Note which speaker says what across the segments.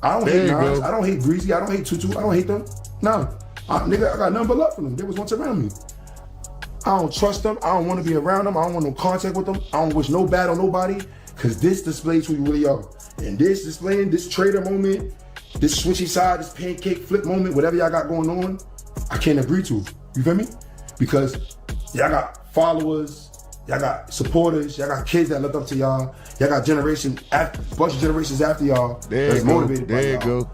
Speaker 1: I don't hate Nas. I don't hate Breezy. I don't hate Tutu. I don't hate them. Nah. Nigga, I got nothing but love for them. They was once around me. I don't trust them. I don't want to be around them. I don't want no contact with them. I don't wish no bad on nobody. Because this displays who you really are. And this displaying, this trader moment, this switchy side, this pancake flip moment, whatever y'all got going on, I can't agree to. You feel me? Because y'all got followers, y'all got supporters, y'all got kids that look up to y'all, y'all got bunch of generations after y'all that's motivated by y'all. There you go.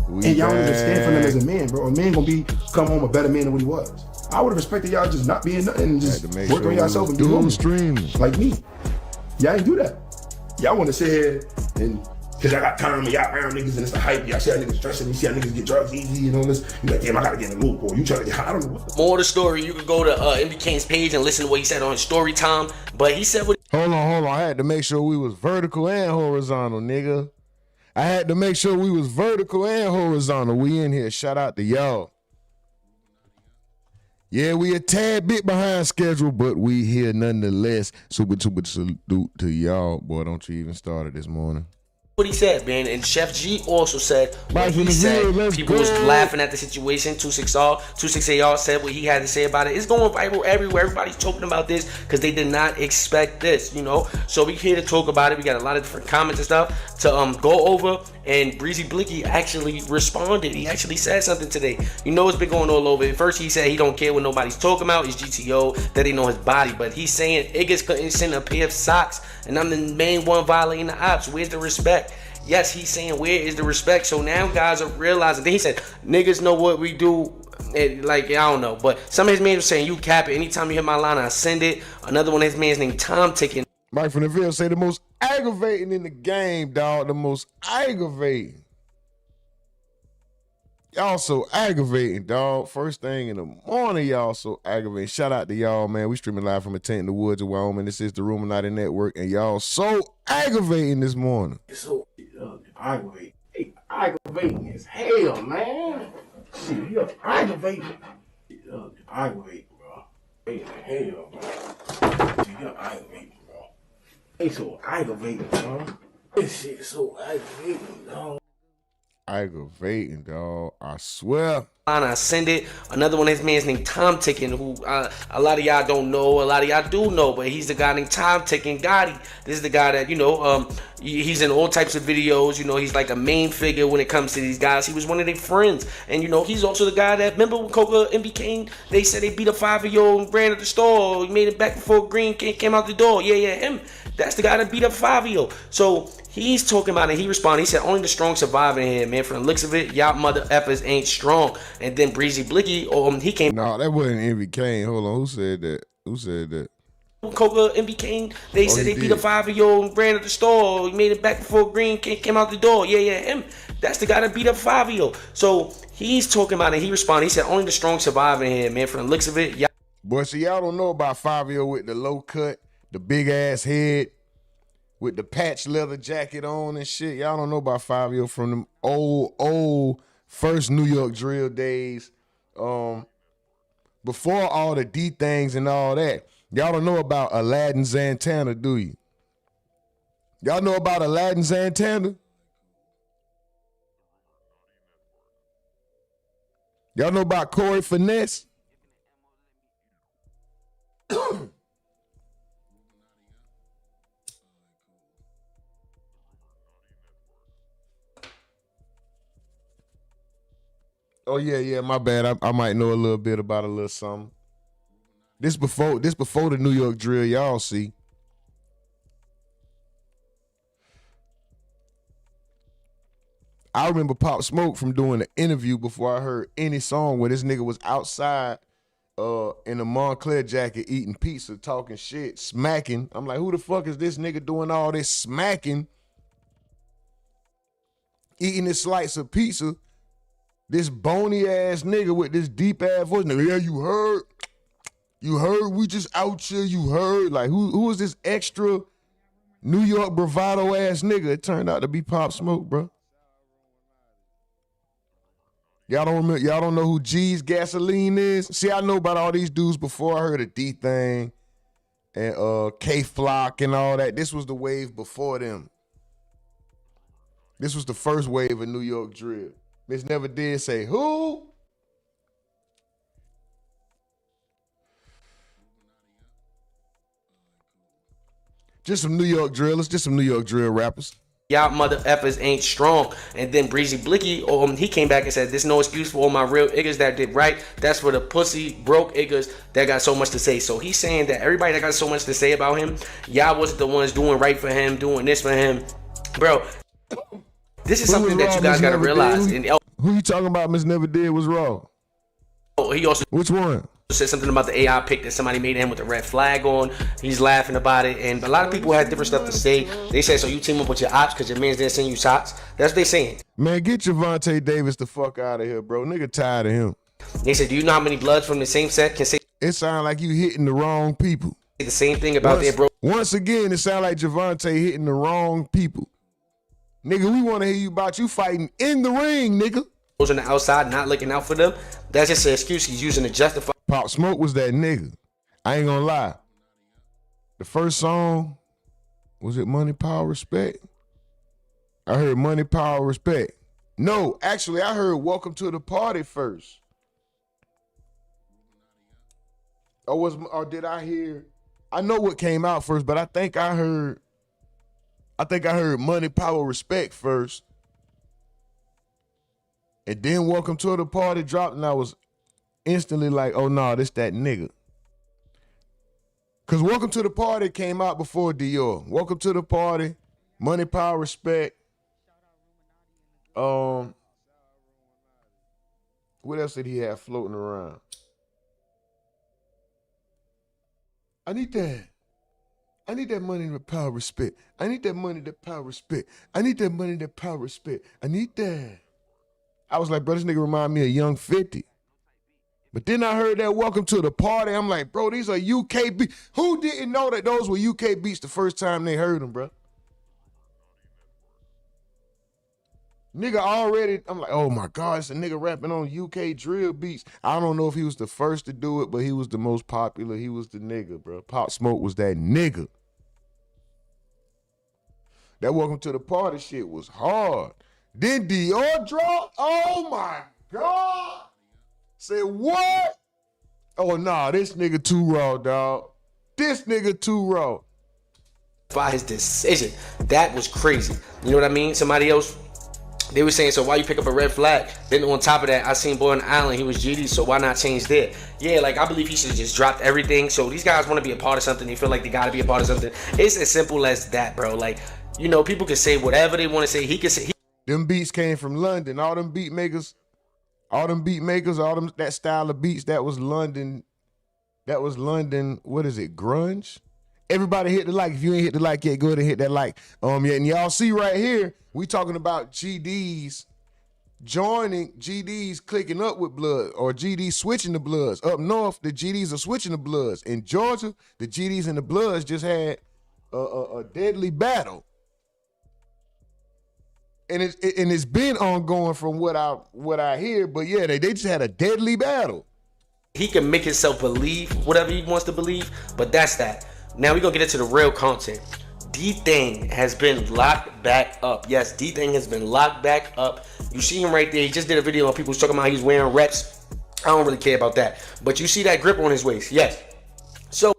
Speaker 1: And y'all don't even stand for them as a man, bro. A man gonna come home a better man than what he was. I would have respected y'all just not being nothing and just work on yourself and do streams like me. Y'all ain't do that. Y'all want to sit here and because y'all got time and y'all around niggas and it's the hype. Y'all see how niggas stressing, you see how niggas get drugs easy and all this. You like, damn, I gotta get in the loop, or you trying to get, I don't know what.
Speaker 2: More of the story, you could go to MB Kane's page and listen to what he said on his story time. But he said what.
Speaker 3: Hold on. I had to make sure we was vertical and horizontal, nigga. I had to make sure we was vertical and horizontal. We in here. Shout out to y'all. Yeah, we a tad bit behind schedule, but we here nonetheless. Super salute to y'all. Boy, don't you even start it this morning.
Speaker 2: What he said, man, and Chef G also said what he said. People was laughing at the situation. 26AR said what he had to say about it. It's going viral everywhere. Everybody's talking about this because they did not expect this, you know. So we here to talk about it. We got a lot of different comments and stuff to go over. And Breezy Blicky actually responded. He actually said something today. You know, it's been going all over. At first, he said he don't care what nobody's talking about. He's GTO, that they know his body. But he's saying Iggas couldn't send a pair of socks, and I'm the main one violating the ops. Where's the respect? Yes, he's saying where is the respect? So now guys are realizing. Then he said niggas know what we do. Like, I don't know. But some of his men were saying you cap it. Anytime you hit my line, I send it. Another one of his men's named Tom Ticking.
Speaker 3: Mike from the Ville say the most aggravating in the game, dog. The most aggravating. Y'all so aggravating, dog. First thing in the morning, y'all so aggravating. Shout out to y'all, man. We streaming live from a tent in the woods of Wyoming. This is the RUMORNATI network, and y'all so aggravating this morning.
Speaker 1: So aggravating. Hey, aggravating as hell, man. Shit, you're aggravating. Aggravating, bro. Hey, hell, bro. Shit, you're aggravating, bro. Hey, so aggravating, bro. This shit is so aggravating, dog.
Speaker 3: Aggravating, dog. I swear.
Speaker 2: I send it. Another one of his man's named Tom Ticking, who a lot of y'all don't know, a lot of y'all do know, but he's the guy named Tom Ticking Gotti. This is the guy that, you know, he's in all types of videos. You know, he's like a main figure when it comes to these guys. He was one of their friends. And, you know, he's also the guy that, remember when Coca and MB Kane, they said they beat a 5-year-old and ran at the store. He made it back before Green came out the door. Yeah, him. That's the guy that beat up 5-year-old. So he's talking about it. He responded. He said, only the strong survive in here, man. From the looks of it, y'all mother effers ain't strong. And then Breezy Blicky, he came.
Speaker 3: No, that wasn't MB Kane. Hold on. Who said that?
Speaker 2: Coca MB Kane, they said they beat a 5-year-old and ran at the store. He made it back before Green came out the door. Yeah, him. That's the guy that beat up 5-year-old. So he's talking about it. He responded. He said, only the strong survive in here, man. From the looks of it, y'all.
Speaker 3: Boy, so y'all don't know about 5-year-old with the low cut, the big ass head, with the patch leather jacket on and shit. Y'all don't know about 5-year-old from them old first New York drill days. Before all the D things and all that. Y'all don't know about Aladdin Zantana, do you? Y'all know about Aladdin Zantana? Y'all know about Corey Finesse? Oh yeah, my bad. I might know a little bit about a little something. This before the New York drill, y'all see. I remember Pop Smoke from doing an interview before I heard any song where this nigga was outside in a Montclair jacket eating pizza, talking shit, smacking. I'm like, who the fuck is this nigga doing all this smacking? Eating this slice of pizza. This bony ass nigga with this deep ass voice, nigga, yeah, you heard? You heard? We just out here, you heard? Like, who is this extra New York bravado ass nigga? It turned out to be Pop Smoke, bro. Y'all don't know who G's Gasoline is? See, I know about all these dudes before I heard of D-Thing and K-Flock and all that. This was the wave before them. This was the first wave of New York drill. Miss Never Did say, who? Just some New York drillers, just some New York drill rappers.
Speaker 2: Y'all mother effers ain't strong. And then Breezy Blicky, he came back and said, "There's no excuse for all my real niggas that did right. That's for the pussy broke niggas that got so much to say." So he's saying that everybody that got so much to say about him, y'all wasn't the ones doing right for him, doing this for him, bro. This is something that you guys gotta realize. And
Speaker 3: who you talking about? Miss Never Did was wrong.
Speaker 2: He also
Speaker 3: which one?
Speaker 2: Said something about the AI pic that somebody made him with a red flag on. He's laughing about it, and a lot of people had different stuff to say. They said, "So you team up with your ops because your man's didn't send you shots." That's what they saying.
Speaker 3: Man, get Javante Davis the fuck out of here, bro. Nigga tired of him.
Speaker 2: They said, "Do you know how many bloods from the same set can say?"
Speaker 3: It sound like you hitting the wrong people.
Speaker 2: The same thing about their bro.
Speaker 3: Once again, it sound like Javante hitting the wrong people. Nigga, we want to hear you about you fighting in the ring, nigga.
Speaker 2: On the outside, not looking out for them. That's just an excuse he's using to justify.
Speaker 3: Pop Smoke was that nigga. I ain't gonna lie. The first song, was it Money, Power, Respect? I heard Money, Power, Respect. No, actually, I heard Welcome to the Party first. Or did I hear? I know what came out first, but I think I heard Money, Power, Respect first. And then Welcome to the Party dropped, and I was instantly like, oh no, this that nigga. Cause Welcome to the Party came out before Dior. Welcome to the Party, Money, Power, Respect. What else did he have floating around? I need that money, the power, respect. I need that money, the power, respect. I need that money, the power, respect. I need that. I was like, bro, this nigga remind me of Young 50. But then I heard that Welcome to the Party. I'm like, bro, these are UK beats. Who didn't know that those were UK beats the first time they heard them, bro? Nigga already, I'm like, oh my God, it's a nigga rapping on UK drill beats. I don't know if he was the first to do it, but he was the most popular. He was the nigga, bro. Pop Smoke was that nigga. That Welcome to the Party shit was hard. Then Dior dropped. Oh my God. Say what? Oh nah, this nigga too raw, dog. This nigga too raw.
Speaker 2: By his decision. That was crazy. You know what I mean? Somebody else, they were saying, so why you pick up a red flag? Then on top of that, I seen Boy on the Island, he was GD, so why not change there? Yeah, like I believe he should have just dropped everything. So these guys want to be a part of something. They feel like they got to be a part of something. It's as simple as that, bro. Like, you know, people can say whatever they want to say. He can say.
Speaker 3: Them beats came from London. All them beat makers, that style of beats, that was London. What is it? Grunge? Everybody hit the like. If you ain't hit the like yet, go ahead and hit that like. Yeah, and y'all see right here, we talking about GDs joining, GDs clicking up with blood, or GDs switching the bloods. Up north, the GDs are switching the bloods. In Georgia, the GDs and the bloods just had a deadly battle. And it's been ongoing from what I hear, but yeah, they just had a deadly battle.
Speaker 2: He can make himself believe whatever he wants to believe, but that's that. Now we're gonna get into the real content. D-Thing has been locked back up. Yes, D-Thing has been locked back up. You see him right there. He just did a video on people talking about he's wearing reps. I don't really care about that. But you see that grip on his waist. Yes. So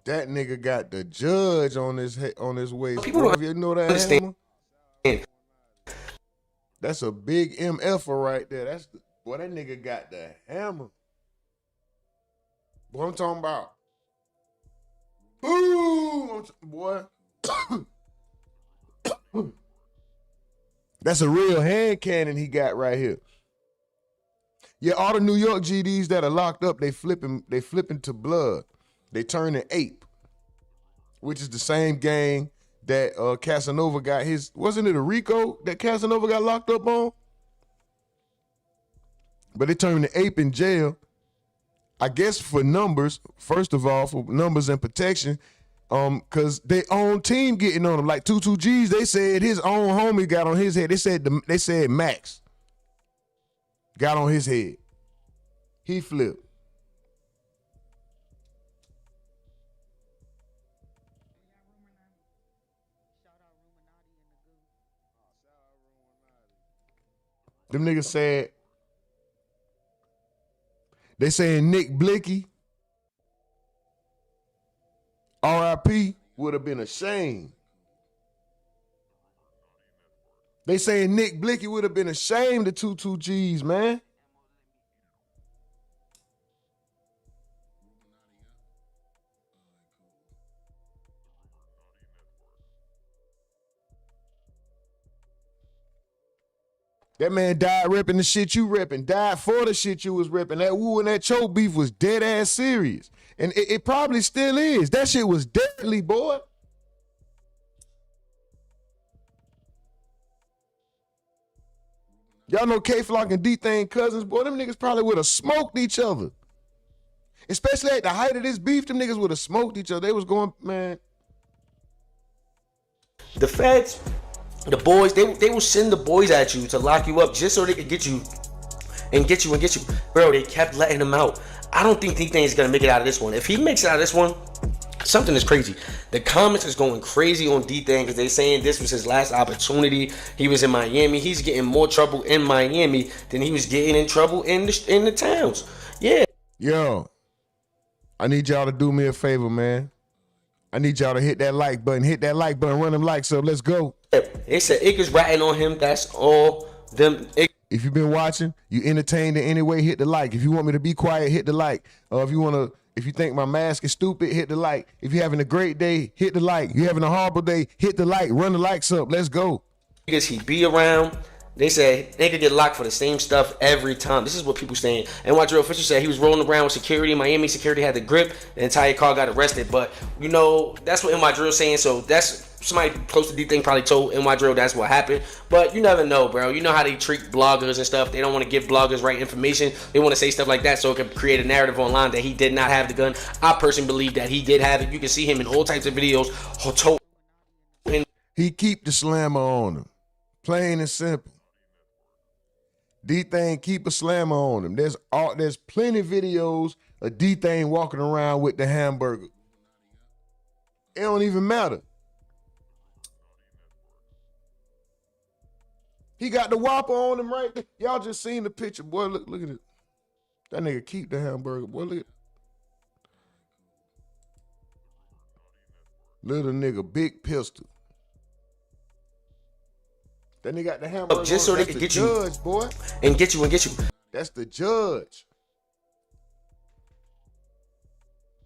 Speaker 3: that nigga got the judge on his waist.
Speaker 2: People don't
Speaker 3: you know that
Speaker 2: understand.
Speaker 3: Hammer? That's a big MF right there. Boy, that nigga got the hammer. What I'm talking about. Boom! Boy. That's a real hand cannon he got right here. Yeah, all the New York GDs that are locked up, they flipping to blood. They turn to ape, which is the same gang that Casanova got his, wasn't it a Rico that Casanova got locked up on? But they turned to ape in jail. I guess for numbers, first of all, for numbers and protection, cause their own team getting on him. Like 22G's, they said his own homie got on his head. They said Max got on his head. He flipped. Them niggas said, they saying Nick Blicky, RIP, would have been ashamed. They saying Nick Blicky would have been ashamed of 22 G's, man. That man died repping the shit you repping, died for the shit you was repping. That woo and that choke beef was dead ass serious. And it probably still is. That shit was deadly, boy. Y'all know K-Flock and D-Thing cousins, boy, them niggas probably would have smoked each other. Especially at the height of this beef, them niggas would have smoked each other. They was going, man.
Speaker 2: The feds, the boys, they will send the boys at you to lock you up just so they could get you and get you and get you. Bro, they kept letting him out. I don't think D-Thing is gonna make it out of this one. If he makes it out of this one, something is crazy. The comments is going crazy on D-Thing because they saying this was his last opportunity. He was in Miami. He's getting more trouble in Miami than he was getting in trouble in the towns. Yeah.
Speaker 3: Yo, I need y'all to do me a favor, man. I need y'all to hit that like button. Hit that like button. Run them likes up. Let's go.
Speaker 2: They said Ickers ratting on him. That's all them.
Speaker 3: If you've been watching, you entertained in any way, hit the like. If you want me to be quiet, hit the like. If you think my mask is stupid, hit the like. If you're having a great day, hit the like. You're having a horrible day, hit the like. Run the likes up. Let's go.
Speaker 2: Because he be around. They said they could get locked for the same stuff every time. This is what people saying. NY Drill official said he was rolling around with security. Miami security had the grip. The entire car got arrested. But, you know, that's what NY Drill saying. So that's somebody close to D-Thing probably told NY Drill that's what happened. But you never know, bro. You know how they treat bloggers and stuff. They don't want to give bloggers right information. They want to say stuff like that so it can create a narrative online that he did not have the gun. I personally believe that he did have it. You can see him in all types of videos.
Speaker 3: He keep the slammer on him. Plain and simple. D-Thing keep a slammer on him. There's plenty of videos of D-Thing walking around with the hamburger. It don't even matter. He got the Whopper on him right there. Y'all just seen the picture. Boy, look at it. That nigga keep the hamburger. Boy, look at it. Little nigga, big pistol. Then they got the hamburger.
Speaker 2: Just so they could get you,
Speaker 3: judge, boy.
Speaker 2: And get you.
Speaker 3: That's the judge.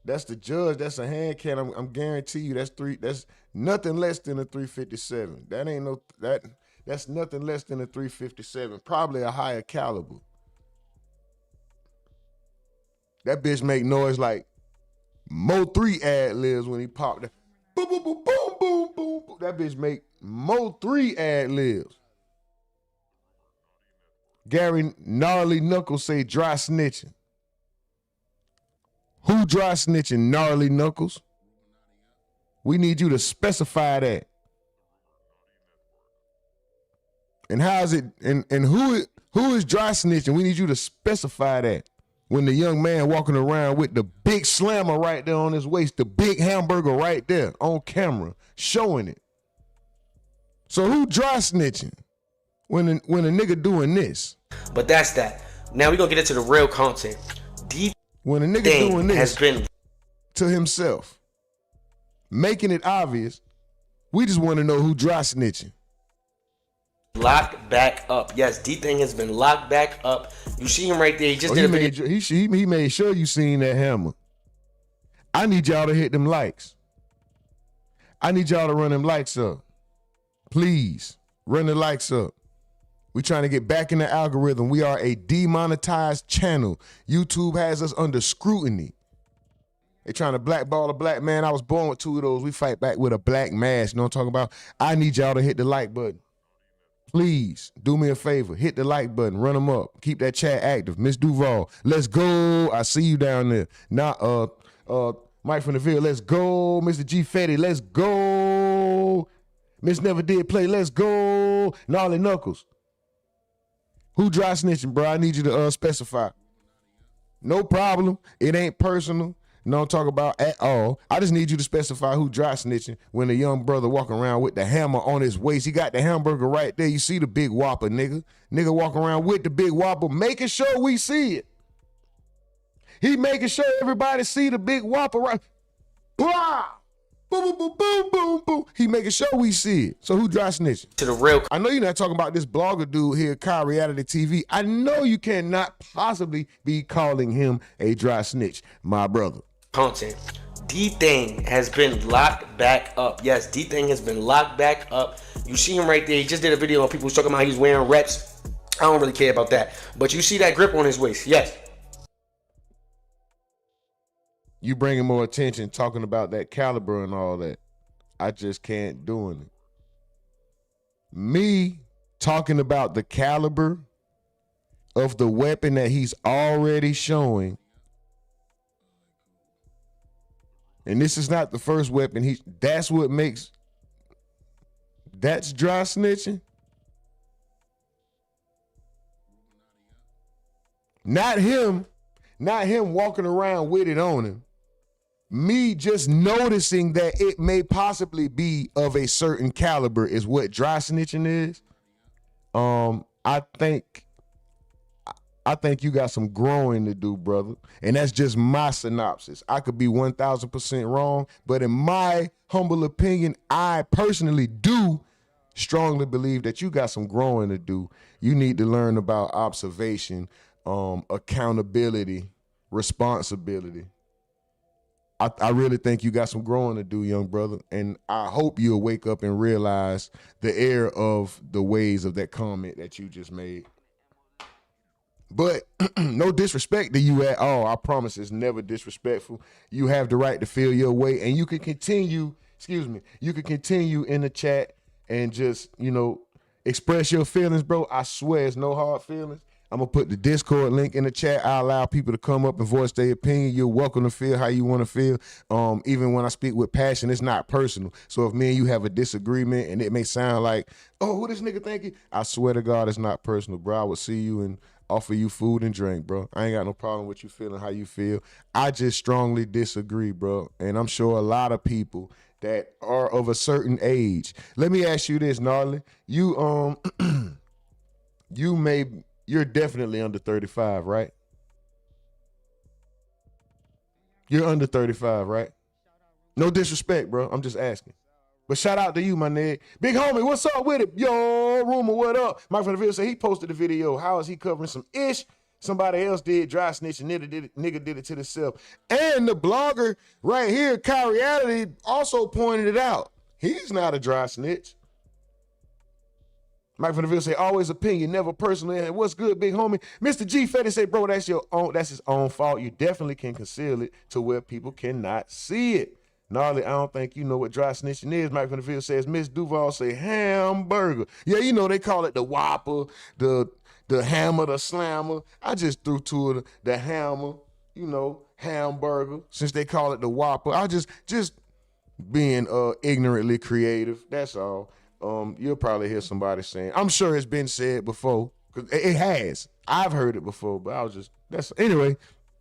Speaker 3: That's the judge. That's a hand can. I'm guarantee you. That's nothing less than a 357. That's nothing less than a 357. Probably a higher caliber. That bitch make noise like Mo 3 ad libs when he popped. Boom, boom, boom, boom, boom, boom. That bitch make Mo 3 ad libs. Gary Gnarly Knuckles say dry snitching. Who dry snitching, Gnarly Knuckles? We need you to specify that. And how is it? And who is dry snitching? We need you to specify that. When the young man walking around with the big slammer right there on his waist, the big hamburger right there on camera, showing it. So who dry snitching when a nigga doing this?
Speaker 2: But that's that. Now we gonna get into the real content.
Speaker 3: When a nigga doing this
Speaker 2: has been
Speaker 3: to himself, making it obvious, we just want to know who dry snitching.
Speaker 2: Locked back up. Yes, D-Thing has been locked back up. You see him right there. He just did a video.
Speaker 3: He made sure you seen that hammer. I need y'all to hit them likes. I need y'all to run them likes up. Please, run the likes up. We trying to get back in the algorithm. We are a demonetized channel. YouTube has us under scrutiny. They trying to blackball a black man. I was born with 2 of those. We fight back with a black mask. You know what I'm talking about? I need y'all to hit the like button. Please, do me a favor. Hit the like button. Run them up. Keep that chat active. Miss Duval, let's go. I see you down there. Now, Mike from the Ville, let's go. Mr. G Fetty, let's go. Miss Never Did Play, let's go. Gnarly Knuckles. Who dry snitching, bro? I need you to specify. No problem. It ain't personal. don't talk about at all. I just need you to specify who dry snitching when a young brother walking around with the hammer on his waist. He got the hamburger right there. You see the big whopper, nigga. Nigga walking around with the big whopper, making sure we see it. He making sure everybody see the big whopper right. Blah! Boom, boom, boom, boom, boom, boom. He making sure we see it. So who dry snitching?
Speaker 2: To the real.
Speaker 3: I know you're not talking about this blogger dude here, Kyle Reality TV. I know you cannot possibly be calling him a dry snitch, my brother.
Speaker 2: Content. D-Thing has been locked back up. Yes, D-Thing has been locked back up. You see him right there. He just did a video on people talking about he's wearing reps. I don't really care about that. But you see that grip on his waist. Yes.
Speaker 3: You bringing more attention talking about that caliber and all that. I just can't do it. Me talking about the caliber of the weapon that he's already showing. And this is not the first weapon. That's what makes, that's dry snitching. Not him walking around with it on him. Me just noticing that it may possibly be of a certain caliber is what dry snitching is. I think you got some growing to do, brother. And that's just my synopsis. I could be 1,000% wrong, but in my humble opinion, I personally do strongly believe that you got some growing to do. You need to learn about observation, accountability, responsibility. I really think you got some growing to do, young brother, and I hope you'll wake up and realize the error of the ways of that comment that you just made. But no disrespect to you at all. I promise it's never disrespectful. You have the right to feel your way, and you can continue, you can continue in the chat and just, express your feelings, bro. I swear it's no hard feelings. I'm going to put the Discord link in the chat. I allow people to come up and voice their opinion. You're welcome to feel how you want to feel. Even when I speak with passion, it's not personal. So if me and you have a disagreement and it may sound like, oh, who this nigga thinking? I swear to God, it's not personal, bro. I will see you and offer you food and drink, bro. I ain't got no problem with you feeling how you feel. I just strongly disagree, bro. And I'm sure a lot of people that are of a certain age. Let me ask you this, Gnarly. You're definitely under 35, right? You're under 35, right? No disrespect, bro. I'm just asking. But shout out to you, my nigga. Big homie, what's up with it? Yo, Rumor, what up? Mike from the video said he posted the video. How is he covering some ish? Somebody else did dry snitching. Nigga did it to himself. And the blogger right here, Kyle Reality, also pointed it out. He's not a dry snitch. Mike from the video say, always opinion, never personal. And what's good, big homie? Mr. G Fetty say, bro, that's his own fault. You definitely can conceal it to where people cannot see it. Gnarly, I don't think you know what dry snitching is. Mike from the video says, Miss Duval say, hamburger. Yeah, they call it the Whopper, the hammer, the slammer. I just threw to it the hammer, hamburger, since they call it the Whopper. I just being ignorantly creative. That's all. You'll probably hear somebody saying, I'm sure it's been said before, because it has. I've heard it before, but anyway,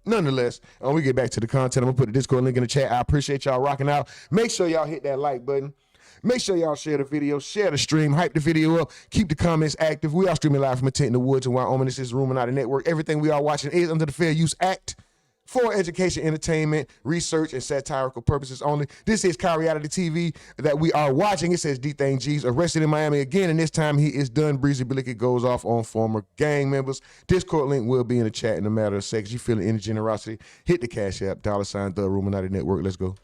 Speaker 3: nonetheless, we get back to the content. I'm going to put the Discord link in the chat. I appreciate y'all rocking out. Make sure y'all hit that like button. Make sure y'all share the video, share the stream, hype the video up, keep the comments active. We are streaming live from a tent in the woods in Wyoming. This is RUMORNATI Network. Everything we are watching is under the Fair Use Act for education, entertainment, research, and satirical purposes only. This is Kyle Reality TV that we are watching. It says D-Thing G's arrested in Miami again, and this time he is done. Breezy Blicky goes off on former gang members. Discord link will be in the chat in a matter of seconds. You feeling any generosity? Hit the Cash App, $ therumornatinetwork Network. Let's go.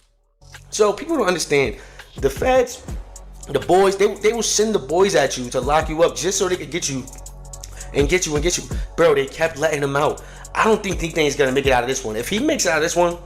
Speaker 2: So people don't understand. The feds, the boys, they will send the boys at you to lock you up just so they could get you. Bro, they kept letting him out. I don't think D-Thing's gonna make it out of this one. If he makes it out of this one,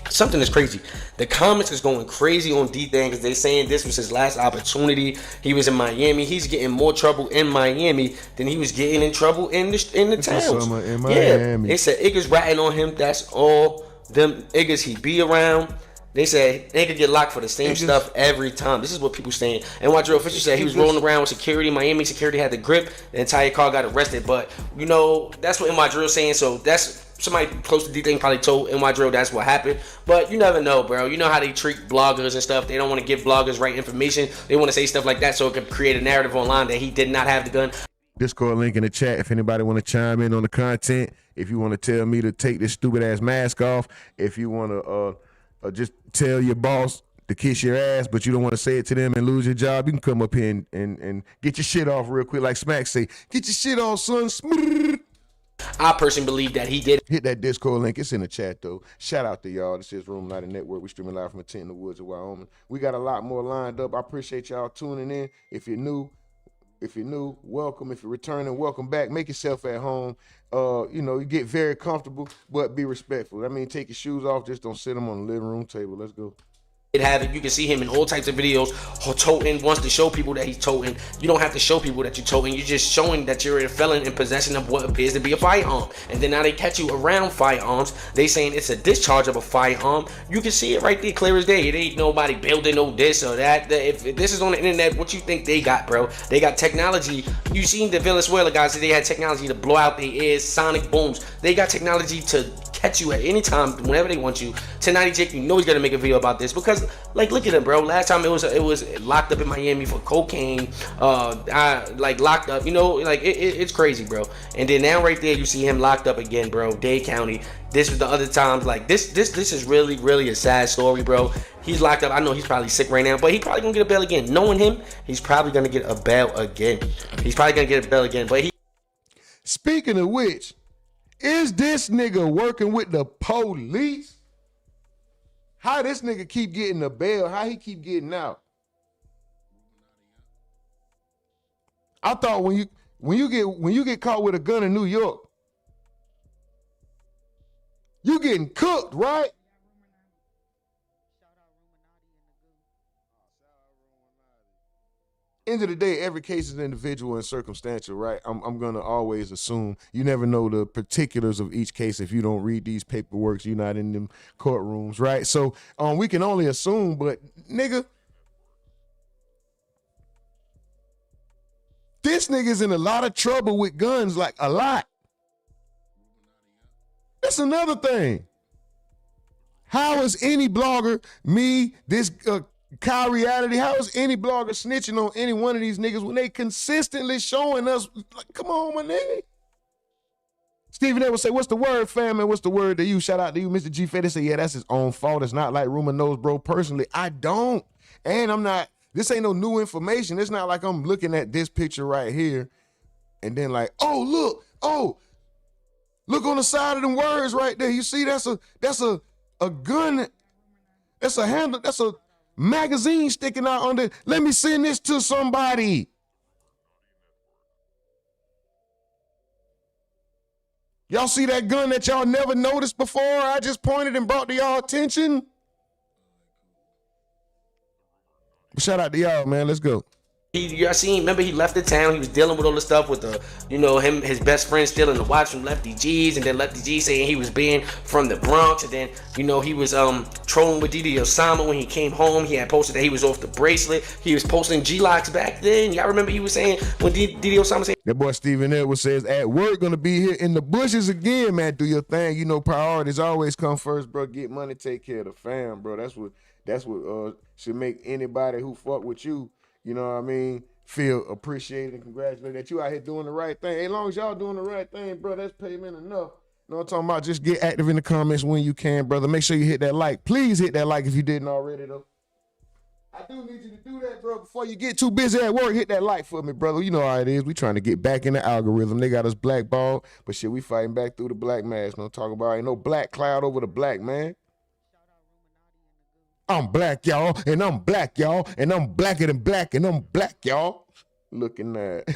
Speaker 2: something is crazy. The comments is going crazy on D-Thing because they saying this was his last opportunity. He was in Miami. He's getting more trouble in Miami than he was getting in trouble in the towns.
Speaker 3: In Miami.
Speaker 2: Yeah, they said Iggas ratting on him. That's all them Iggas he be around. They said they could get locked for the same stuff every time. This is what people saying. NY Drill official said he was rolling around with security. Miami security had the grip. The entire car got arrested. But, you know, that's what NY Drill saying. So that's somebody close to D-Thing probably told NY Drill that's what happened. But you never know, bro. You know how they treat bloggers and stuff. They don't want to give bloggers right information. They want to say stuff like that so it could create a narrative online that he did not have the gun.
Speaker 3: Discord link in the chat if anybody want to chime in on the content. If you want to tell me to take this stupid ass mask off. If you want to just tell your boss to kiss your ass, but you don't want to say it to them and lose your job, you can come up here and get your shit off real quick. Like Smack say, get your shit off, son.
Speaker 2: I personally believe that he did.
Speaker 3: Hit that Discord link. It's in the chat, though. Shout out to y'all. This is RUMORNATI Network. We streaming live from a tent in the woods of Wyoming. We got a lot more lined up. I appreciate y'all tuning in. If you're new, welcome. If you're returning, welcome back. Make yourself at home. You know, you get very comfortable, but be respectful. I mean, take your shoes off. Just don't sit them on the living room table. Let's go.
Speaker 2: Have it. You can see him in all types of videos toting, wants to show people that he's toting. You don't have to show people that you're toting. You're just showing that you're a felon in possession of what appears to be a firearm. And then now they catch you around firearms. They saying it's a discharge of a firearm. You can see it right there clear as day. It ain't nobody building no this or that. If this is on the internet, what you think they got, bro? They got technology. You seen the Venezuela guys, they had technology to blow out their ears, sonic booms. They got technology to catch you at any time, whenever they want you. Tonight, Jake, you know he's gonna make a video about this because, like, look at him, bro. Last time it was locked up in Miami for cocaine. Locked up, you know, like it's crazy, bro. And then now right there, you see him locked up again, bro. Dade County. This was the other times. Like this is really a sad story, bro. He's locked up. I know he's probably sick right now, but he probably gonna get a bail again. Knowing him, he's probably gonna get a bail again. But
Speaker 3: Speaking of which, is this nigga working with the police? How this nigga keep getting the bail? How he keep getting out? I thought when you get caught with a gun in New York, you getting cooked, right? End of the day, every case is individual and circumstantial, right? I'm gonna always assume. You never know the particulars of each case if you don't read these paperworks. You're not in them courtrooms, right? So we can only assume, but nigga, this nigga's in a lot of trouble with guns, like a lot. That's another thing. How is any blogger, me, this Kyle Reality, how is any blogger snitching on any one of these niggas when they consistently showing us, like, come on, my nigga. Stephen A would say, what's the word, fam, and what's the word to you? Shout out to you, Mr. G Fed. They say, yeah, that's his own fault. It's not like Rumor knows, bro. Personally, I don't. And I'm not, this ain't no new information. It's not like I'm looking at this picture right here and then like, look on the side of them words right there. You see, that's a gun, that's a handle, that's a magazine sticking out on the, let me send this to somebody. Y'all see that gun that y'all never noticed before? I just pointed and brought to y'all attention. Shout out to y'all, man. Let's go.
Speaker 2: I seen, remember he left the town, he was dealing with all the stuff with the, you know, his best friend stealing the watch from Lefty G's, and then Lefty G saying he was being from the Bronx, and then, you know, he was trolling with Didi Osama when he came home. He had posted that he was off the bracelet. He was posting G-locks back then. Y'all remember he was saying when Didi Osama said,
Speaker 3: that boy Stephen Edwards says, at work, gonna be here in the bushes again, man. Do your thing. You know, priorities always come first, bro. Get money, take care of the fam, bro. That's what should make anybody who fuck with you, you know what I mean, feel appreciated and congratulated that you out here doing the right thing. As long as y'all doing the right thing, bro, that's payment enough. You know what I'm talking about? Just get active in the comments when you can, brother. Make sure you hit that like. Please hit that like if you didn't already, though. I do need you to do that, bro. Before you get too busy at work, hit that like for me, brother. You know how it is. We trying to get back in the algorithm. They got us blackballed, but shit, we fighting back through the black mask. No talk about, ain't no black cloud over the black man. I'm black, y'all, and I'm black, y'all, and I'm blacker than black, and I'm black, y'all. Looking at.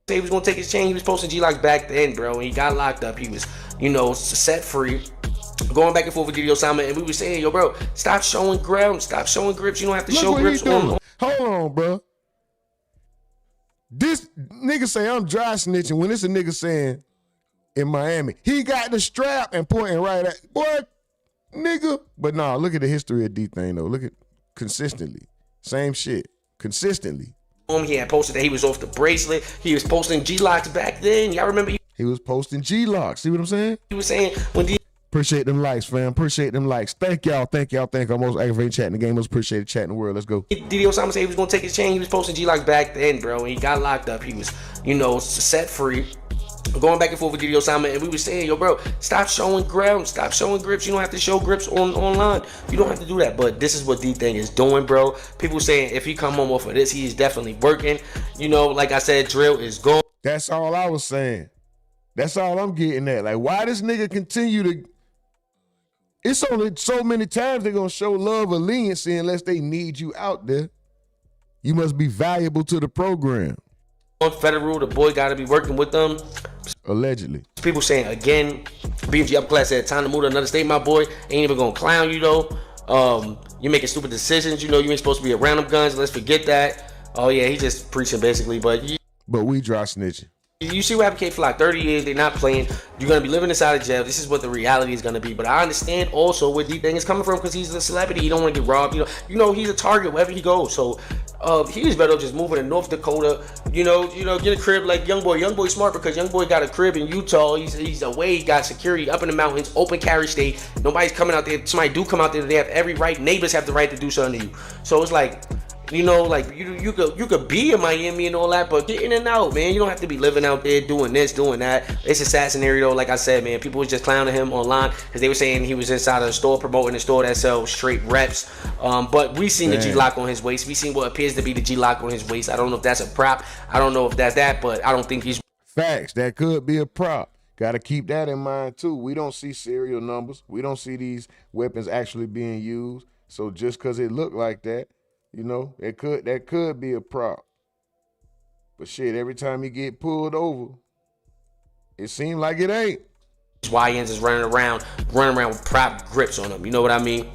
Speaker 2: he was gonna take his chain. He was posting G-locks back then, bro. When he got locked up, he was, you know, set free, going back and forth with Didi Osama, and we were saying, yo, bro, stop showing ground, stop showing grips. You don't have to show grips.
Speaker 3: Hold on, bro. This nigga say I'm dry snitching when it's a nigga saying in Miami he got the strap and pointing right at, boy. nigga. But nah, look at the history of D-Thing though. Look at consistently. Same shit. Consistently.
Speaker 2: He had posted that he was off the bracelet. He was posting G-locks back then. Y'all remember
Speaker 3: he was posting G-locks. See what I'm saying?
Speaker 2: He was saying when
Speaker 3: appreciate them likes, fam. Appreciate them likes. Thank y'all. Thank y'all. Thank y'all. Most aggravating chat in the game. Most appreciated chat in the world. Let's go.
Speaker 2: Diddy Osama said he was gonna take his chain. He was posting G-locks back then, bro. And he got locked up. He was, set free. Going back and forth with Diddy Osama, and we were saying, yo, bro, stop showing ground, stop showing grips. You don't have to show grips online. You don't have to do that. But this is what D-Thing is doing, bro. People saying if he come home off of this, he is definitely working. Like I said, drill is gone.
Speaker 3: That's all I was saying. That's all I'm getting at. Like, why this nigga continue to... It's only so many times they're going to show love or leniency unless they need you out there. You must be valuable to the program.
Speaker 2: On Federal, the boy got to be working with them.
Speaker 3: Allegedly.
Speaker 2: People saying, again, BMG Upclass said, time to move to another state, my boy. Ain't even going to clown you, though. You're making stupid decisions. You ain't supposed to be around them guns. Let's forget that. Oh, yeah, he just preaching, basically. But
Speaker 3: we dry snitching.
Speaker 2: You see what happened to K-Flock, 30 years, they're not playing. You're going to be living inside of jail. This is what the reality is going to be. But I understand also where D-Thing is coming from because he's a celebrity. He don't want to get robbed. He's a target wherever he goes. So he was better just moving to North Dakota, get a crib like Youngboy. Youngboy smart because Youngboy got a crib in Utah. He's away. He got security up in the mountains, open carry state. Nobody's coming out there. Somebody do come out there. They have every right. Neighbors have the right to do something to you. So it's like... you could be in Miami and all that, but get in and out, man. You don't have to be living out there doing this, doing that. It's a sad scenario, like I said, man. People was just clowning him online because they were saying he was inside of a store promoting a store that sells straight reps. But we seen the G-lock on his waist. We seen what appears to be the G-lock on his waist. I don't know if that's a prop. I don't know if that's that, but I don't think he's...
Speaker 3: Facts. That could be a prop. Got to keep that in mind, too. We don't see serial numbers. We don't see these weapons actually being used. So just because it looked like that, that could be a prop. But shit, every time he get pulled over, it seemed like it ain't.
Speaker 2: YNs is running around with prop grips on them. You know what I mean?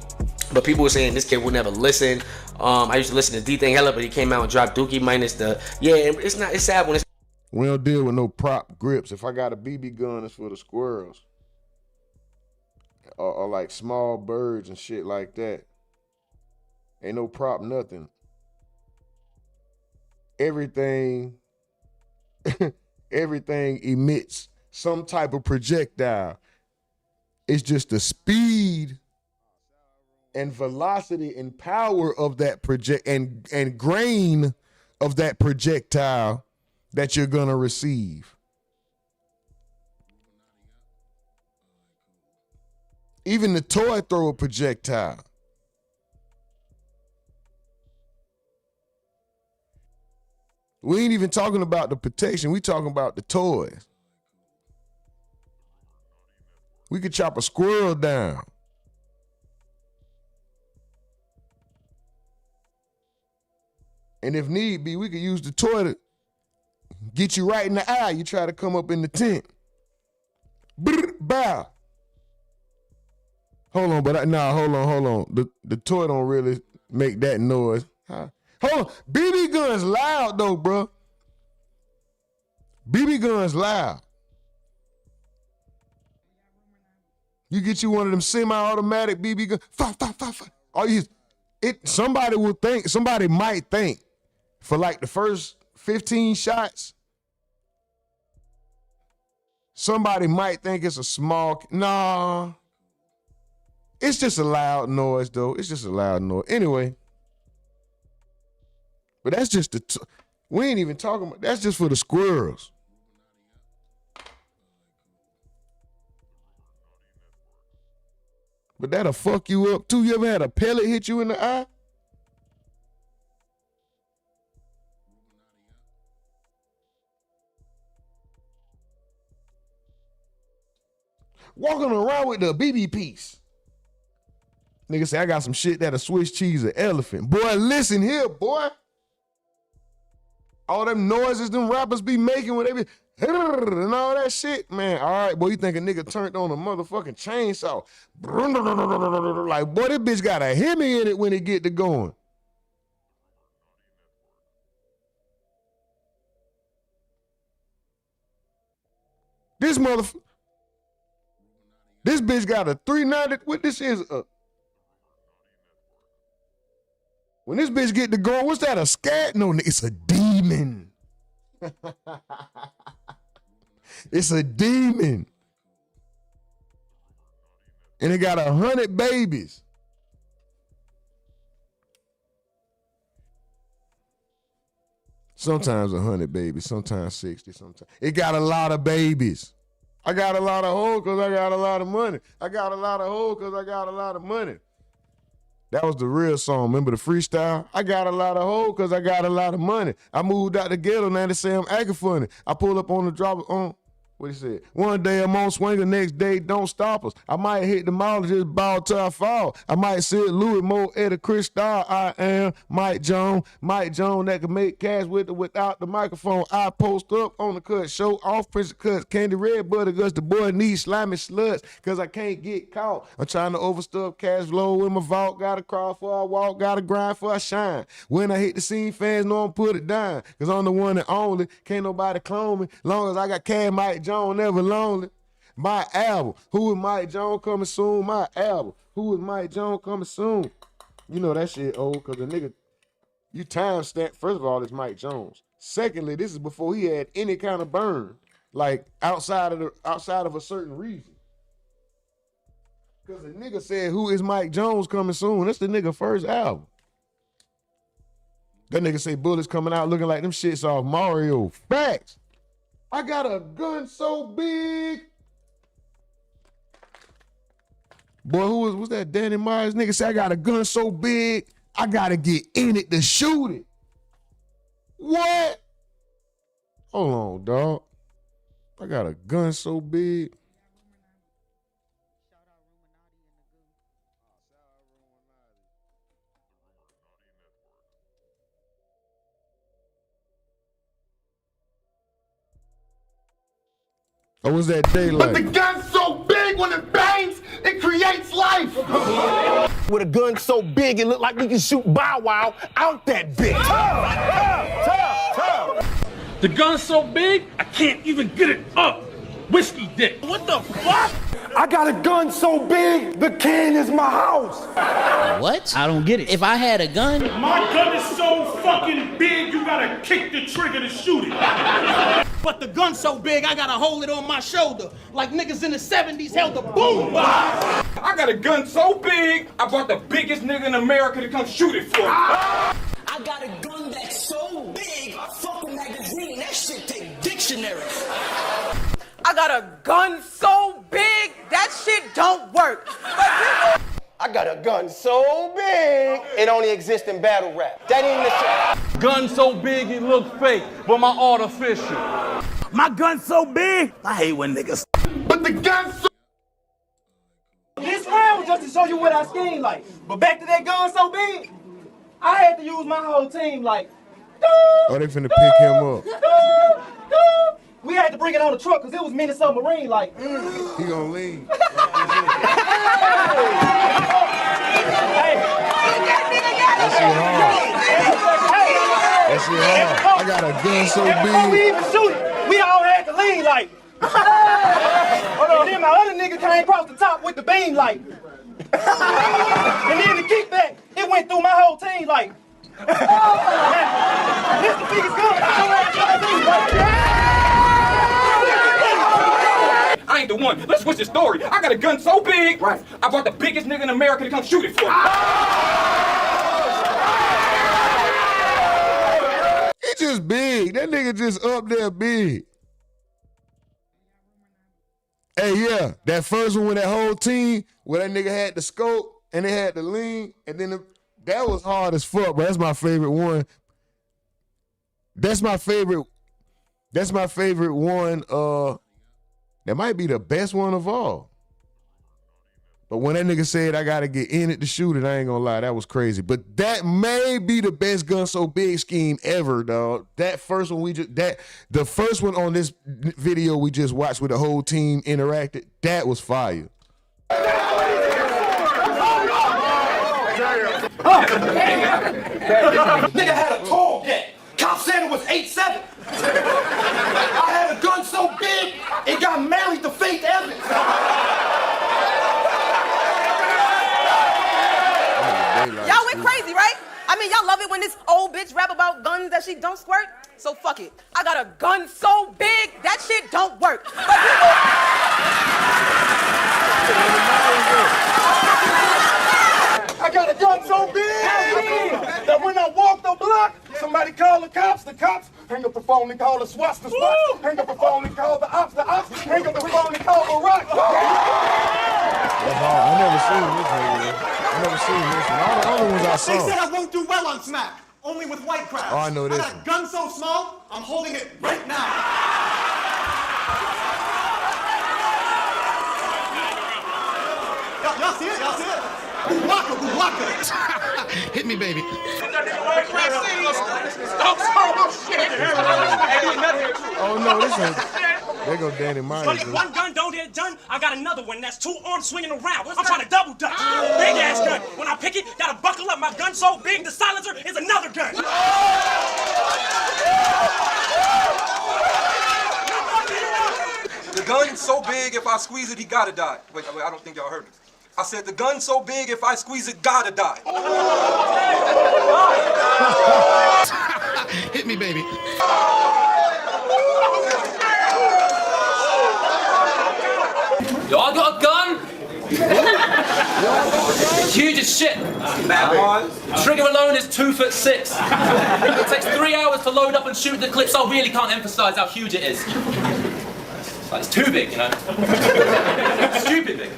Speaker 2: But people were saying this kid would never listen. I used to listen to D-Thing hella, but he came out and dropped Dookie minus the... Yeah, it's sad when it's...
Speaker 3: We don't deal with no prop grips. If I got a BB gun, it's for the squirrels. Or like small birds and shit like that. Ain't no prop, nothing. Everything emits some type of projectile. It's just the speed and velocity and power of that and grain of that projectile that you're gonna receive. Even the toy throw a projectile. We ain't even talking about the protection. We talking about the toys. We could chop a squirrel down. And if need be, we could use the toy to get you right in the eye. You try to come up in the tent. Brr, bow. Hold on, but hold on. The toy don't really make that noise. Huh? Hold on. BB guns loud though, bro. BB guns loud. You get you one of them semi-automatic BB guns. Fire. All you somebody might think for like the first 15 shots, somebody might think it's a small, nah. It's just a loud noise though. It's just a loud noise. Anyway. But that's just we ain't even talking about, that's just for the squirrels. But that'll fuck you up too. You ever had a pellet hit you in the eye? Walking around with the BB piece. Nigga say, I got some shit that'll Swiss cheese an elephant. Boy, listen here, boy. All them noises them rappers be making when they be and all that shit, man. All right, boy, you think a nigga turned on a motherfucking chainsaw. Like, boy, this bitch got a Hemi in it when it get to going. This motherfucker. This bitch got a 390. What this is? When this bitch get to go, what's that? A scat? No, it's a demon. It's a demon. And it got 100 babies. Sometimes 100 babies, sometimes 60, sometimes. It got a lot of babies. I got a lot of hoes because I got a lot of money. I got a lot of hoes because I got a lot of money. That was the real song. Remember the freestyle? I got a lot of hoes because I got a lot of money. I moved out the ghetto, now they say I'm acting funny. I pull up on the drop on. What he said? One day I'm on swing, the next day don't stop us. I might hit the mall and just ball till I fall. I might sit Louis Mo at a Crystal. I am Mike Jones that can make cash with or without the microphone. I post up on the cut, show off Prince Cuts, Candy Red Butter Guts. The boy needs slimy sluts because I can't get caught. I'm trying to overstuff cash flow in my vault. Gotta crawl for I walk, gotta grind for I shine. When I hit the scene, fans know I'm put it down because I'm the one and only. Can't nobody clone me. Long as I got cash, Mike Jones never lonely. My album, Who is Mike Jones coming soon? My album, Who is Mike Jones coming soon? You know that shit old because the nigga, you timestamp. First of all, it's Mike Jones. Secondly, this is before he had any kind of burn, like outside of a certain reason. Because the nigga said, Who is Mike Jones coming soon? That's the nigga first album. That nigga say Bullets coming out looking like them shits off Mario. Facts. I got a gun so big. Boy, who's that Danny Myers nigga say I got a gun so big, I gotta get in it to shoot it. What? Hold on, dog. I got a gun so big. Or was that daylight?
Speaker 4: But the gun's so big when it bangs, it creates life. With a gun so big, it look like we can shoot Bow Wow out that bitch.
Speaker 5: The gun's so big, I can't even get it up. Whiskey dick. What the fuck?
Speaker 4: I got a gun so big, the can is my house.
Speaker 6: What? I don't get it. If I had a gun...
Speaker 5: My gun is so fucking big, you gotta kick the trigger to shoot it.
Speaker 7: But the gun's so big, I gotta hold it on my shoulder, like niggas in the 70s held the boom box.
Speaker 8: I got a gun so big, I brought the biggest nigga in America to come shoot it for me.
Speaker 7: I got a gun that's so big, fuck a magazine, that shit take dictionary.
Speaker 9: I got a gun so big, that shit don't work.
Speaker 4: I got a gun so big, it only exists in battle rap. That ain't the shit.
Speaker 5: Gun so big it look fake, but my artificial.
Speaker 7: My gun's so big, I hate when niggas.
Speaker 4: But the gun's so...
Speaker 10: This round was just to show you what I scheme like. But back to that gun so big, I had to use my whole team like.
Speaker 3: Oh, they finna pick him up.
Speaker 10: We had to bring it on the truck because it was mini submarine like.
Speaker 3: He gonna leave.
Speaker 10: Hey.
Speaker 3: That shit hard. That shit hard. I got a gun so
Speaker 10: Before we
Speaker 3: big.
Speaker 10: even shoot it, we all had to lean like. And then my other nigga came across the top with the beam like. And then the kickback, it went through my whole team like. This the biggest gun.
Speaker 8: I ain't the one. Let's switch the story. I got a gun so big, right? I brought the biggest nigga in America to come shoot it for me.
Speaker 3: He just big. That nigga just up there big. Hey, yeah, that first one with that whole team, where that nigga had the scope and they had the lean, and then that was hard as fuck, but that's my favorite one. That's my favorite one. That might be the best one of all. But when that nigga said I gotta get in it to shoot it, I ain't gonna lie, that was crazy. But that may be the best gun so big scheme ever, dog. That first one the first one on this video we just watched with the whole team interacted, that was fire.
Speaker 4: Nigga had a tall gat. Cop said it was 8'7". I had a gun so big, it got married to Faith Evans.
Speaker 9: mean, y'all love it when this old bitch rap about guns that she don't squirt. So fuck it. I got a gun so big that shit don't work. But people...
Speaker 10: I got a gun so big that when I walk the block, somebody call the cops hang up the phone and call the SWAT, hang up the phone and call the ops, hang up the phone and call the rock.
Speaker 3: I never seen this nigga. I never seen this one. All the other ones I
Speaker 4: They
Speaker 3: saw.
Speaker 4: said I won't do well on Smack, only with white crowds.
Speaker 3: Oh, I know this
Speaker 4: I got a
Speaker 3: one.
Speaker 4: gun so small, I'm holding it right now. Y'all see it? Y'all see it? Waka.
Speaker 3: Hit me, baby. Oh no, this ain't. There go Danny Myers.
Speaker 10: But if one gun don't get done, I got another one that's two arms swinging around. I'm trying to double dutch. Big ass gun. When I pick it, gotta buckle up. My gun so big, the silencer is another gun.
Speaker 8: The gun's so big, if I squeeze it, he gotta die. Wait, I don't think y'all heard me. I said the gun's so big, if I squeeze it, gotta die.
Speaker 3: Hit me, baby.
Speaker 11: Y'all got a gun? It's huge as shit. Trigger alone is 2'6". It takes 3 hours to load up and shoot the clips. I really can't emphasize how huge it is. It's too big, you know. Stupid big.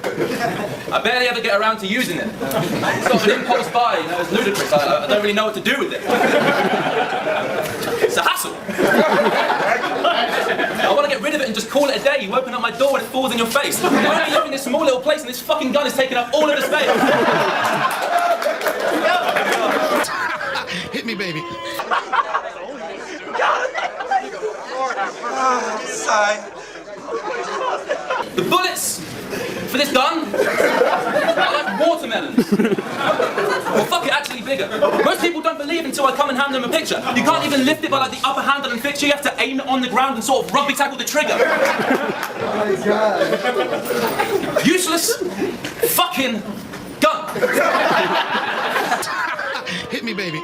Speaker 11: I barely ever get around to using it. It's got an impulse buy, you know, it's ludicrous. I don't really know what to do with it. It's a hassle. I want to get rid of it and just call it a day. You open up my door and it falls in your face. Why are you living in this small little place and this fucking gun is taking up all of the space?
Speaker 3: Hit me, baby.
Speaker 8: Sigh.
Speaker 11: The bullets for this gun are like watermelons. Well, fuck it, actually bigger. Most people don't believe until I come and hand them a picture. You can't even lift it by like the upper handle and fixture. You have to aim it on the ground and sort of rugby tackle the trigger. Oh my God. Useless fucking gun.
Speaker 3: Hit me, baby.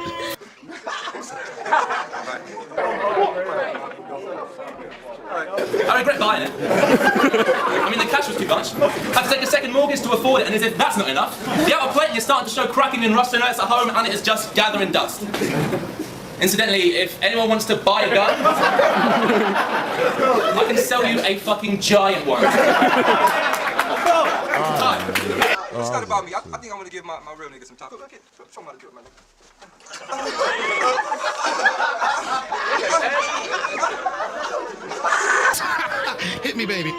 Speaker 11: I regret buying it. I mean, the cash was too much. Had to take a second mortgage to afford it, and as if that's not enough, the outer plate is starting to show cracking and rust notes at home, and it is just gathering dust. Incidentally, if anyone wants to buy a gun, I can sell you a fucking giant one.
Speaker 8: It's not about me. I think I'm gonna give my real nigga some time. Okay, show me how to do it, man.
Speaker 3: Hit me, baby.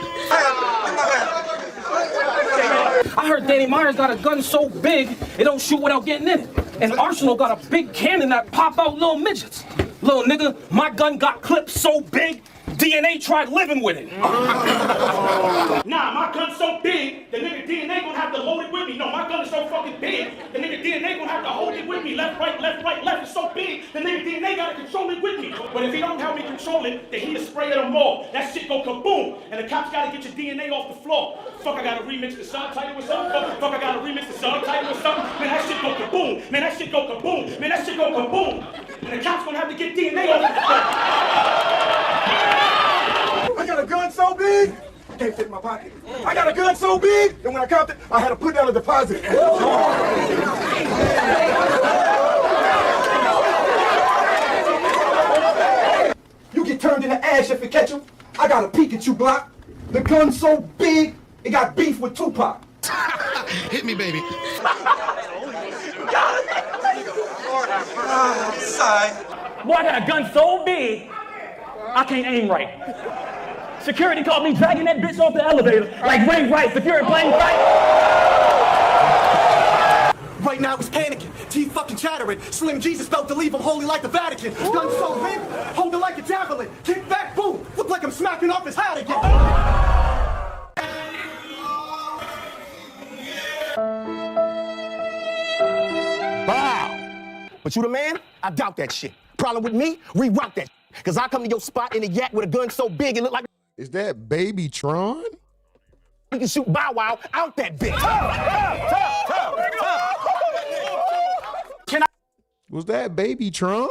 Speaker 5: I heard Danny Myers got a gun so big, it don't shoot without getting in it. And Arsenal got a big cannon that pop out little midgets. Little nigga, my gun got clipped so big, DNA tried living with it. Nah, my gun's so big, the nigga DNA gonna have to load it with me. No, my gun is so fucking big, the nigga DNA gonna have to hold it with me. Left, right, it's so big, the nigga DNA gotta control it with me. But if he don't help me control it, then he'll spray it on more. That shit go kaboom, and the cops gotta get your DNA off the floor. Fuck, I gotta remix the subtitle with something. Fuck, I gotta remix the subtitle with something. Man, that shit go kaboom. Man, that shit go kaboom. Man, that shit go kaboom. And the cops gonna have to get DNA off the floor.
Speaker 10: I got a gun so big, I can't fit in my pocket. I got a gun so big, that when I copped it, I had to put down a deposit. You get turned into ash if you catch him. I got a Pikachu block. The gun's so big, it got beef with Tupac.
Speaker 3: Hit me, baby.
Speaker 8: Sigh.
Speaker 5: Boy, I got a gun so big, I can't aim right. Security caught me dragging that bitch off the elevator. Like Ray Rice, security playing fight.
Speaker 4: Right now it's panicking, teeth fucking chattering. Slim Jesus felt to leave him holy like the Vatican. Gun so big, hold it like a javelin. Kick back, boom, look like I'm smacking off his hat again.
Speaker 10: Wow. But you the man? I doubt that shit. Problem with me? Reroute that. Cause I come to your spot in a yak with a gun so big it look like.
Speaker 3: Is that Baby Tron?
Speaker 10: You can shoot Bow Wow out that bitch.
Speaker 3: Was that Baby Tron?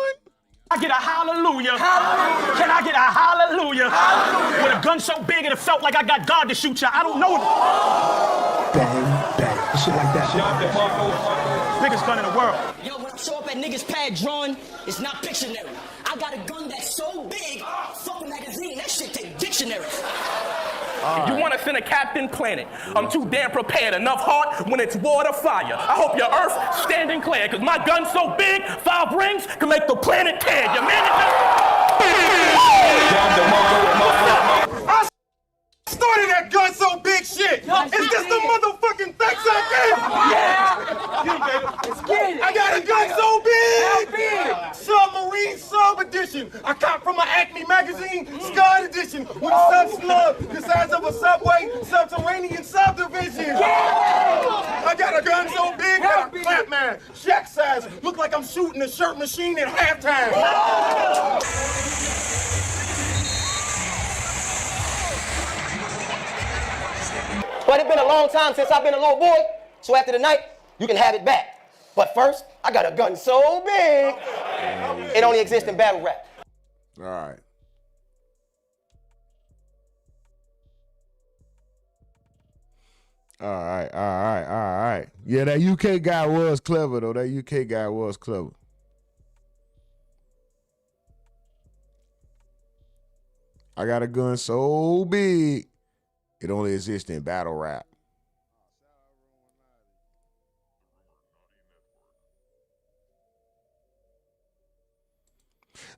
Speaker 5: I get a hallelujah. Hallelujah. Can I get a hallelujah? Hallelujah. With a gun so big it felt like I got God to shoot ya. I don't know.
Speaker 1: Bang, bang, shit like that.
Speaker 5: Biggest gun in the world.
Speaker 7: Yo, when I show up at niggas' pad drawing, it's not Pictionary. I got a gun that's so big, fuck a magazine, that shit take dictionary.
Speaker 5: If you want to send a Captain Planet, I'm too damn prepared. Enough heart when it's water fire. I hope your earth standing clear, cause my gun's so big, 5 rings can make the planet tear. Your man
Speaker 10: I started that gun so big shit. Is this the motherfucking facts I gave? Yeah. I got a gun so big. Submarine sub edition. I caught from an Acme magazine, Scud edition, with a sub slug the size of a subway, subterranean subdivision. I got a gun so big, got a clap man, Shaq size, look like I'm shooting a shirt machine at halftime.
Speaker 9: But it's been a long time since I've been a little boy, so after the night, you can have it back. But first, I got a gun so big, it only exists in battle rap.
Speaker 3: All right. All right. Yeah, that UK guy was clever, though. That UK guy was clever. I got a gun so big, it only exists in battle rap.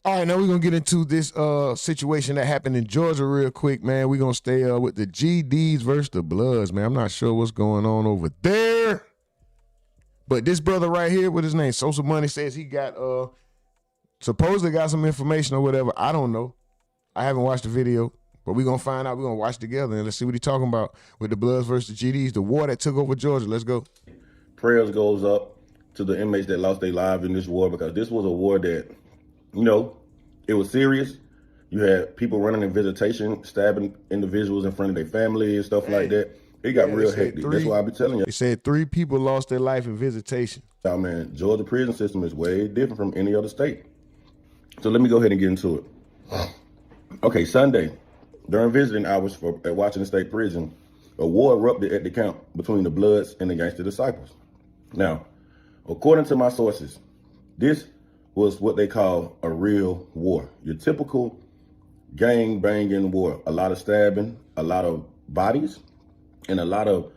Speaker 3: All right, now we're going to get into this situation that happened in Georgia real quick, man. We're going to stay with the GDs versus the Bloods, man. I'm not sure what's going on over there. But this brother right here, what his name, Social Money, says he got, supposedly got some information or whatever. I don't know. I haven't watched the video, but we're going to find out. We're going to watch together, and let's see what he's talking about with the Bloods versus the GDs, the war that took over Georgia. Let's go.
Speaker 12: Prayers goes up to the inmates that lost their lives in this war, because this was a war that, you know, it was serious. You had people running in visitation, stabbing individuals in front of their family and stuff like that. It got real hectic. That's why I be telling you.
Speaker 3: They said 3 people lost their life in visitation.
Speaker 12: Oh, man, Georgia prison system is way different from any other state. So let me go ahead and get into it. Okay, Sunday, during visiting hours at Washington State Prison, a war erupted at the camp between the Bloods and the Gangster Disciples. Now, according to my sources, this was what they call a real war. Your typical gang banging war. A lot of stabbing, a lot of bodies, and a lot of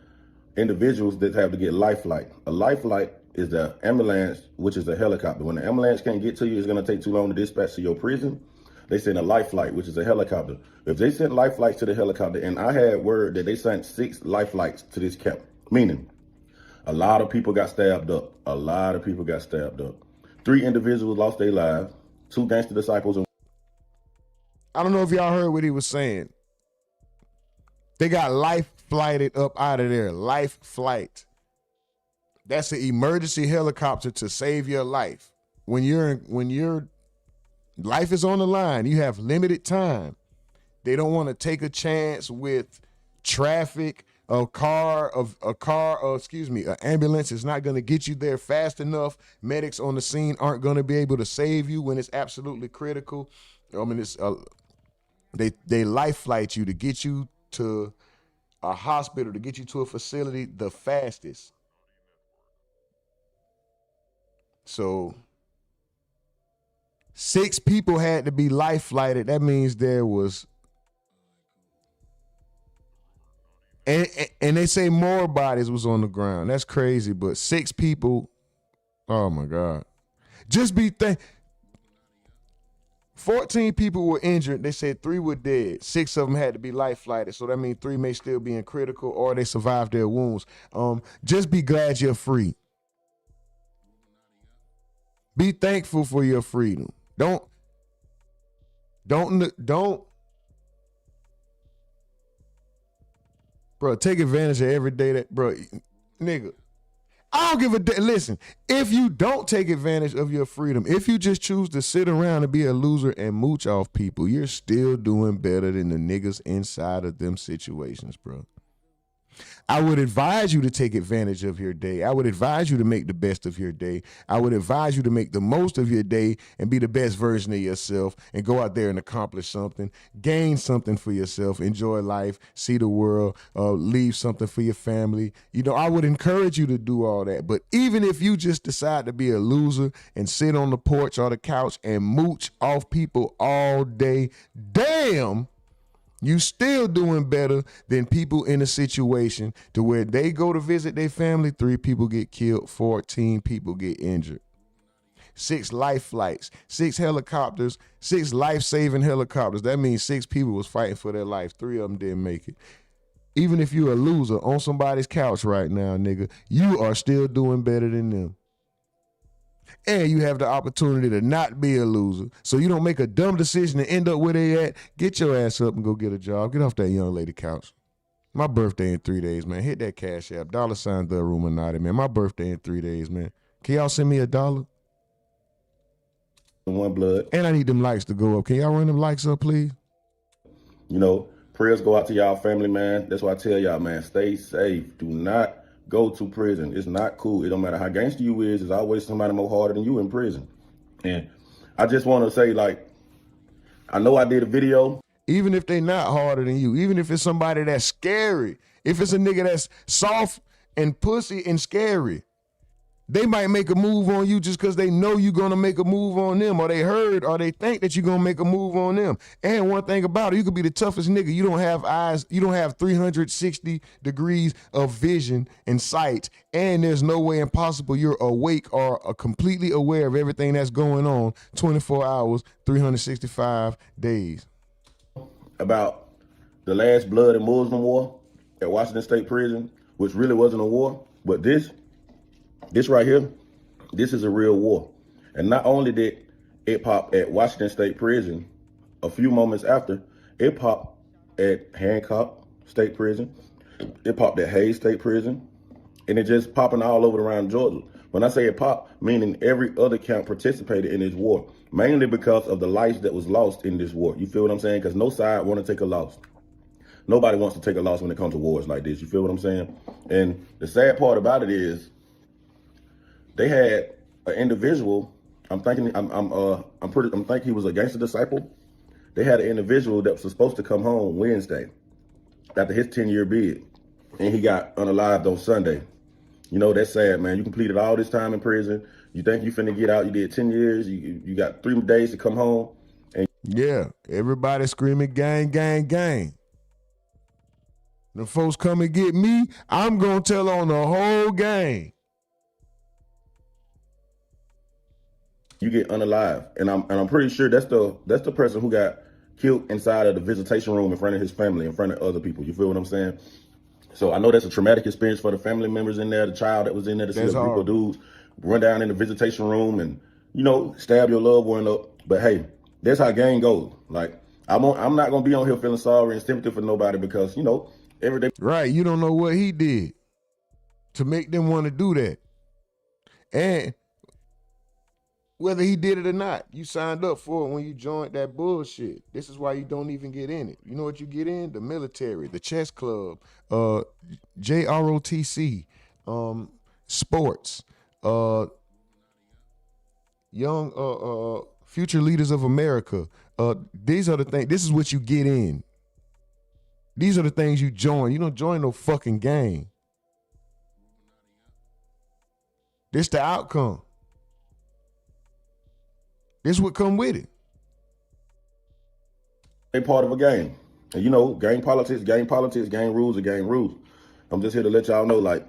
Speaker 12: individuals that have to get life flight. A life flight is the ambulance, which is a helicopter. When the ambulance can't get to you, it's gonna take too long to dispatch to your prison. They send a life flight, which is a helicopter. If they sent life flights to the helicopter, and I had word that they sent 6 life flights to this camp, meaning a lot of people got stabbed up. 3 individuals lost their lives, 2 Gangster Disciples.
Speaker 3: I don't know if y'all heard what he was saying. They got life flighted up out of there. Life flight. That's an emergency helicopter to save your life. When your life is on the line, you have limited time. They don't want to take a chance with traffic. An ambulance is not going to get you there fast enough. Medics on the scene aren't going to be able to save you when it's absolutely critical. I mean, they life flight you to get you to a hospital, to get you to a facility the fastest. So 6 people had to be life flighted. That means there was, and they say more bodies was on the ground. That's crazy, but 6 people, oh my God. 14 people were injured. They said 3 were dead. 6 of them had to be life flighted. So that means 3 may still be in critical or they survived their wounds. Just be glad you're free. Be thankful for your freedom. Don't, bro, take advantage of every day that, bro, nigga, I don't give a damn. Listen, if you don't take advantage of your freedom, if you just choose to sit around and be a loser and mooch off people, you're still doing better than the niggas inside of them situations, bro. I would advise you to take advantage of your day. I would advise you to make the best of your day. I would advise you to make the most of your day and be the best version of yourself and go out there and accomplish something, gain something for yourself, enjoy life, see the world, leave something for your family. You know, I would encourage you to do all that. But even if you just decide to be a loser and sit on the porch or the couch and mooch off people all day, damn, you still doing better than people in a situation to where they go to visit their family, 3 people get killed, 14 people get injured. 6 life flights, 6 helicopters, 6 life-saving helicopters. That means 6 people was fighting for their life. 3 of them didn't make it. Even if you're a loser on somebody's couch right now, nigga, you are still doing better than them. And you have the opportunity to not be a loser. So you don't make a dumb decision and end up where they at. Get your ass up and go get a job. Get off that young lady couch. My birthday in 3 days, man. Hit that Cash App. $ therumornati, man. My birthday in 3 days, man. Can y'all send me $1?
Speaker 12: One blood.
Speaker 3: And I need them likes to go up. Can y'all run them likes up, please?
Speaker 12: You know, prayers go out to y'all family, man. That's why I tell y'all, man, stay safe. Do not go to prison. It's not cool. It don't matter how gangster you is. There's always somebody more harder than you in prison. And I just want to say, like, I know I did a video.
Speaker 3: Even if they not harder than you, even if it's somebody that's scary, if it's a nigga that's soft and pussy and scary, they might make a move on you just because they know you're going to make a move on them, or they heard or they think that you're going to make a move on them. And one thing about it, you could be the toughest nigga. You don't have eyes. You don't have 360 degrees of vision and sight. And there's no way impossible you're awake or completely aware of everything that's going on 24 hours, 365 days.
Speaker 12: About the last blood and Muslim war at Washington State Prison, which really wasn't a war, but this right here, this is a real war. And not only did it pop at Washington State Prison, a few moments after, it popped at Hancock State Prison, it popped at Hayes State Prison, and it just popping all over around Georgia. When I say it popped, meaning every other camp participated in this war, mainly because of the lives that was lost in this war. You feel what I'm saying? Because no side want to take a loss. Nobody wants to take a loss when it comes to wars like this. You feel what I'm saying? And the sad part about it is, they had an individual. I'm thinking he was a gangster disciple. They had an individual that was supposed to come home Wednesday after his 10-year bid, and he got unalived on Sunday. You know, that's sad, man. You completed all this time in prison. You think you finna get out. You did 10 years. You got 3 days to come home. And
Speaker 3: yeah, everybody screaming gang, gang, gang. The folks come and get me, I'm gonna tell on the whole gang.
Speaker 12: You get unalive, and I'm pretty sure that's the person who got killed inside of the visitation room in front of his family, in front of other people. You feel what I'm saying? So I know that's a traumatic experience for the family members in there, the child that was in there, to see a group of dudes run down in the visitation room and, you know, stab your loved one up. But hey, that's how gang goes. Like, I'm not gonna be on here feeling sorry and sympathy for nobody, because, you know, every day.
Speaker 3: Right, you don't know what he did to make them want to do that. And whether he did it or not, you signed up for it when you joined that bullshit. This is why you don't even get in it. You know what you get in? The military, the chess club, JROTC, sports, young future leaders of America. These are the things. This is what you get in. These are the things you join. You don't join no fucking gang. This the outcome. This would come with it.
Speaker 12: They part of a game. And you know, gang politics, gang rules are gang rules. I'm just here to let y'all know, like,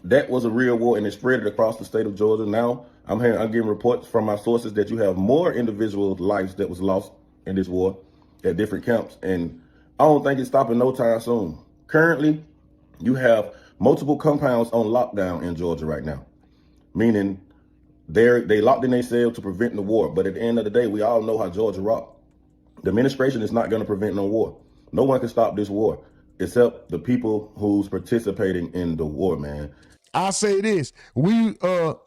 Speaker 12: that was a real war, and it spread across the state of Georgia. Now, I'm getting reports from my sources that you have more individual lives that was lost in this war at different camps. And I don't think it's stopping no time soon. Currently, you have multiple compounds on lockdown in Georgia right now, meaning they locked in their cell to prevent the war. But at the end of the day, we all know how Georgia rock. The administration is not going to prevent no war. No one can stop this war except the people who's participating in the war, man.
Speaker 3: I'll say this. We thought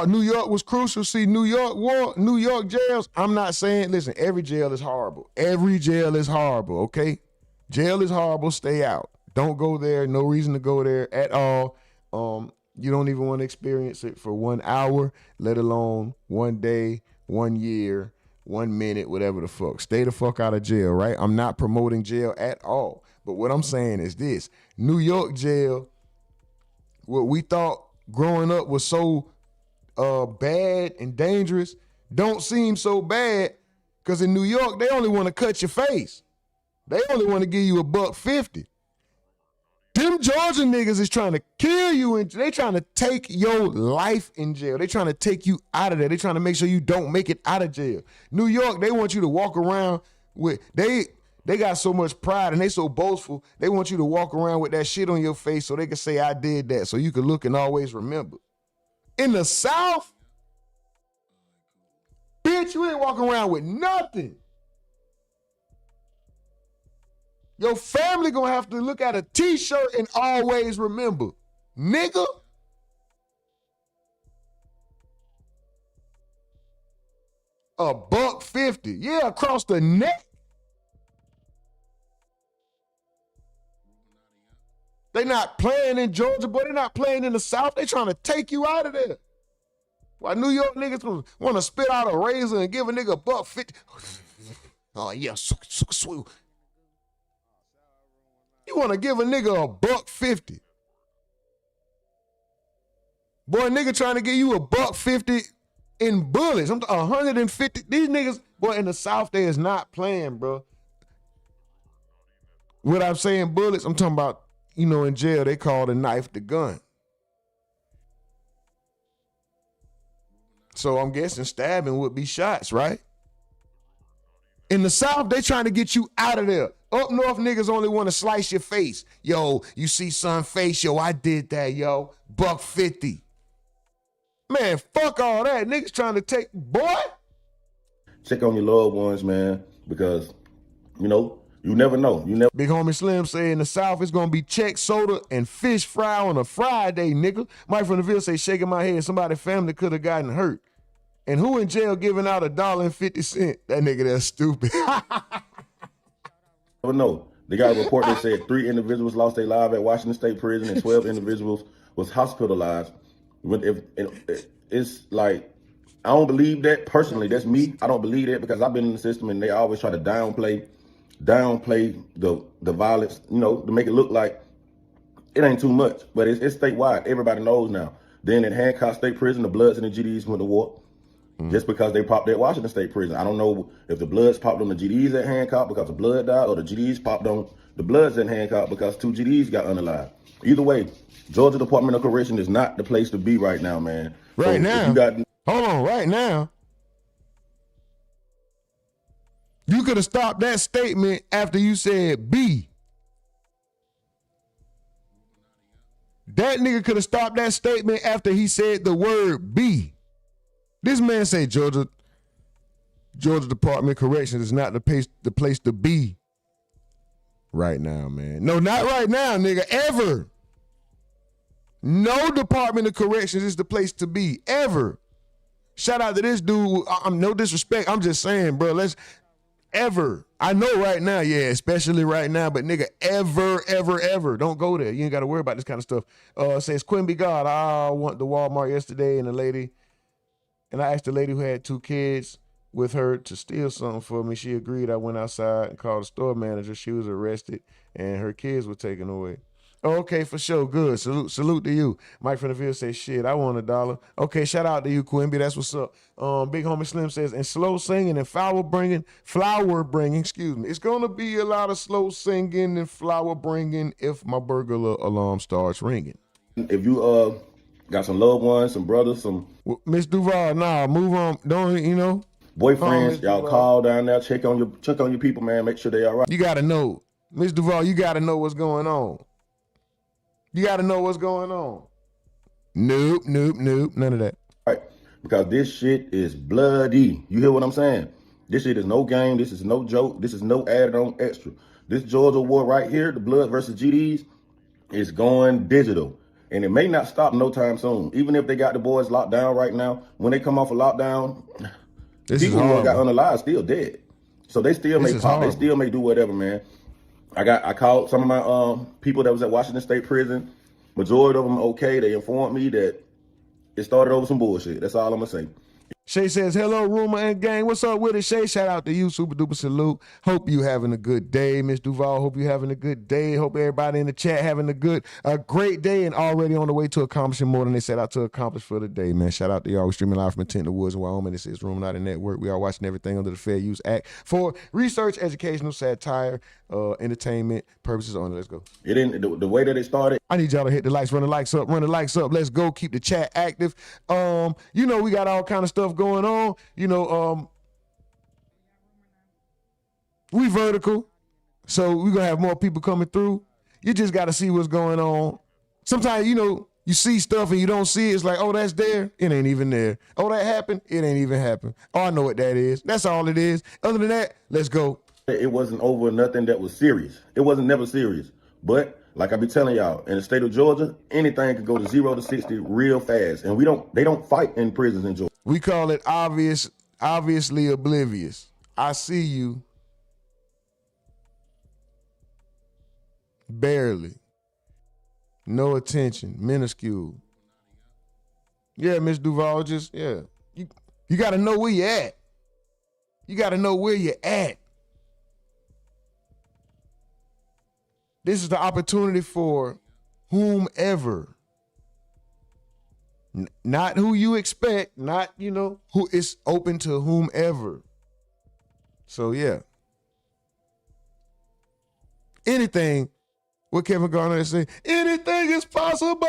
Speaker 3: New York was crucial. See, New York war, New York jails. I'm not saying, listen, every jail is horrible. Every jail is horrible, okay? Jail is horrible. Stay out. Don't go there. No reason to go there at all. You don't even want to experience it for 1 hour, let alone 1 day, 1 year, 1 minute, whatever the fuck. Stay the fuck out of jail, right? I'm not promoting jail at all. But what I'm saying is this. New York jail, what we thought growing up was so bad and dangerous, don't seem so bad, because in New York, they only want to cut your face. They only want to give you $150. Them Georgia niggas is trying to kill you, and they trying to take your life in jail. They trying to take you out of there. They trying to make sure you don't make it out of jail. New York, they want you to walk around with, they got so much pride and they so boastful, they want you to walk around with that shit on your face so they can say, I did that, so you can look and always remember. In the South, bitch, you ain't walking around with nothing. Your family gonna have to look at a t-shirt and always remember. Nigga. $150. Yeah, across the neck. They not playing in Georgia, boy. They not playing in the South. They trying to take you out of there. Why New York niggas want to spit out a razor and give a nigga $150? Oh, yeah, sweet. You want to give a nigga $150. Boy, nigga trying to give you $150 in bullets. I'm 150. These niggas, boy, in the South, they is not playing, bro. What I'm saying bullets, I'm talking about, in jail, they call the knife the gun. So I'm guessing stabbing would be shots, right? In the South, they trying to get you out of there. Up north, niggas only want to slice your face. Yo, you see son face, yo, I did that, yo. $150. Man, fuck all that. Niggas trying to take, boy.
Speaker 12: Check on your loved ones, man, because, you never know.
Speaker 3: Big homie Slim say in the South, it's going to be check soda and fish fry on a Friday, nigga. Mike from the Ville say, shaking my head, somebody's family could have gotten hurt. And who in jail giving out $1.50? That nigga that's stupid.
Speaker 12: Never know. They got a report that said 3 individuals lost their lives at Washington State Prison and 12 individuals was hospitalized. It's like, I don't believe that personally. That's me. I don't believe that because I've been in the system and they always try to downplay the violence, to make it look like it ain't too much. But it's statewide. Everybody knows now. Then in Hancock State Prison, the Bloods and the GDs went to war. Just because they popped at Washington State Prison. I don't know if the Bloods popped on the GDs at Hancock because the blood died, or the GDs popped on the Bloods at Hancock because 2 GDs got unalive. Either way, Georgia Department of Correction is not the place to be right now, man.
Speaker 3: Right now? Hold on, right now. You could have stopped that statement after you said B. That nigga could have stopped that statement after he said the word B. This man say Georgia Department of Corrections is not the place to be right now, man. No, not right now, nigga, ever. No Department of Corrections is the place to be, ever. Shout out to this dude. I'm no disrespect. I'm just saying, bro, ever. I know right now, yeah, especially right now, but nigga, ever. Don't go there. You ain't got to worry about this kind of stuff. Says Quimby God, I went to Walmart yesterday and I asked the lady who had 2 kids with her to steal something for me. She agreed. I went outside and called the store manager. She was arrested and her kids were taken away. Okay, for sure. Good. Salute to you. Mike from the Ville says, shit, I want $1. Okay, shout out to you, Quimby. That's what's up. Big homie Slim says, and slow singing and flower bringing, it's going to be a lot of slow singing and flower bringing if my burglar alarm starts ringing.
Speaker 12: If you got some loved ones, some brothers, some...
Speaker 3: Miss Duval, nah, move on. Don't,
Speaker 12: boyfriends, y'all call down there, check on your people, man. Make sure they all right.
Speaker 3: You got to know. Miss Duval, you got to know what's going on. You got to know what's going on. Nope. None of that.
Speaker 12: Right. Because this shit is bloody. You hear what I'm saying? This shit is no game. This is no joke. This is no added on extra. This Georgia war right here, the Blood versus GDs, is going digital. And it may not stop no time soon. Even if they got the boys locked down right now, when they come off a lockdown, people who got unalive still dead. So they still may pop. They still may do whatever, man. I called some of my people that was at Washington State Prison. Majority of them okay. They informed me that it started over some bullshit. That's all I'm gonna say.
Speaker 3: Shay says, hello, Rumor and gang. What's up with it, Shay? Shout out to you, super duper salute. Hope you having a good day, Miss Duval. Hope you having a good day. Hope everybody in the chat having a great day and already on the way to accomplishing more than they set out to accomplish for the day, man. Shout out to y'all. We're streaming live from a tent in the woods in Wyoming. This is RUMORNATI Network. We are watching everything under the Fair Use Act for research, educational, satire, entertainment purposes only. Let's go.
Speaker 12: It didn't the way that it started.
Speaker 3: I need y'all to hit the likes, run the likes up, run the likes up. Let's go. Keep the chat active. You know, we got all kind of stuff going on. You know, we vertical, so we're gonna have more people coming through. You just gotta see what's going on. Sometimes, you know, you see stuff and you don't see it. It's like, oh, that's there. It ain't even there. Oh, that happened. It ain't even happened. Oh, I know what that is. That's all it is. Other than that, let's go.
Speaker 12: It wasn't over nothing that was serious. It wasn't never serious. But like I be telling y'all, in the state of Georgia, anything could go to 0 to 60 real fast. And they don't fight in prisons in Georgia.
Speaker 3: We call it obviously oblivious. I see you. Barely. No attention. Minuscule. Yeah, Miss Duval, just, yeah. You got to know where you're at. You got to know where you're at. This is the opportunity for whomever. Not who you expect, not, you know, who is open to whomever. So, yeah. Anything, what Kevin Garnett say, anything is possible.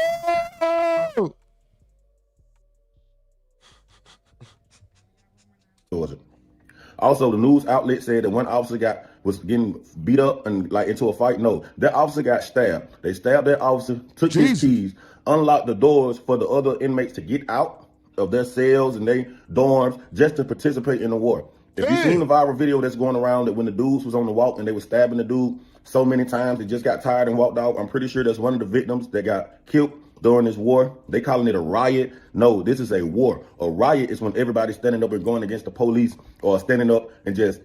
Speaker 12: Also, the news outlet said that one officer was getting beat up and like into a fight. No, that officer got stabbed. They stabbed that officer, took his keys, unlocked the doors for the other inmates to get out of their cells and their dorms just to participate in the war. If you've seen the viral video that's going around that when the dudes was on the walk and they were stabbing the dude so many times, they just got tired and walked out. I'm pretty sure that's one of the victims that got killed during this war. They calling it a riot. No, this is a war. A riot is when everybody's standing up and going against the police or standing up and just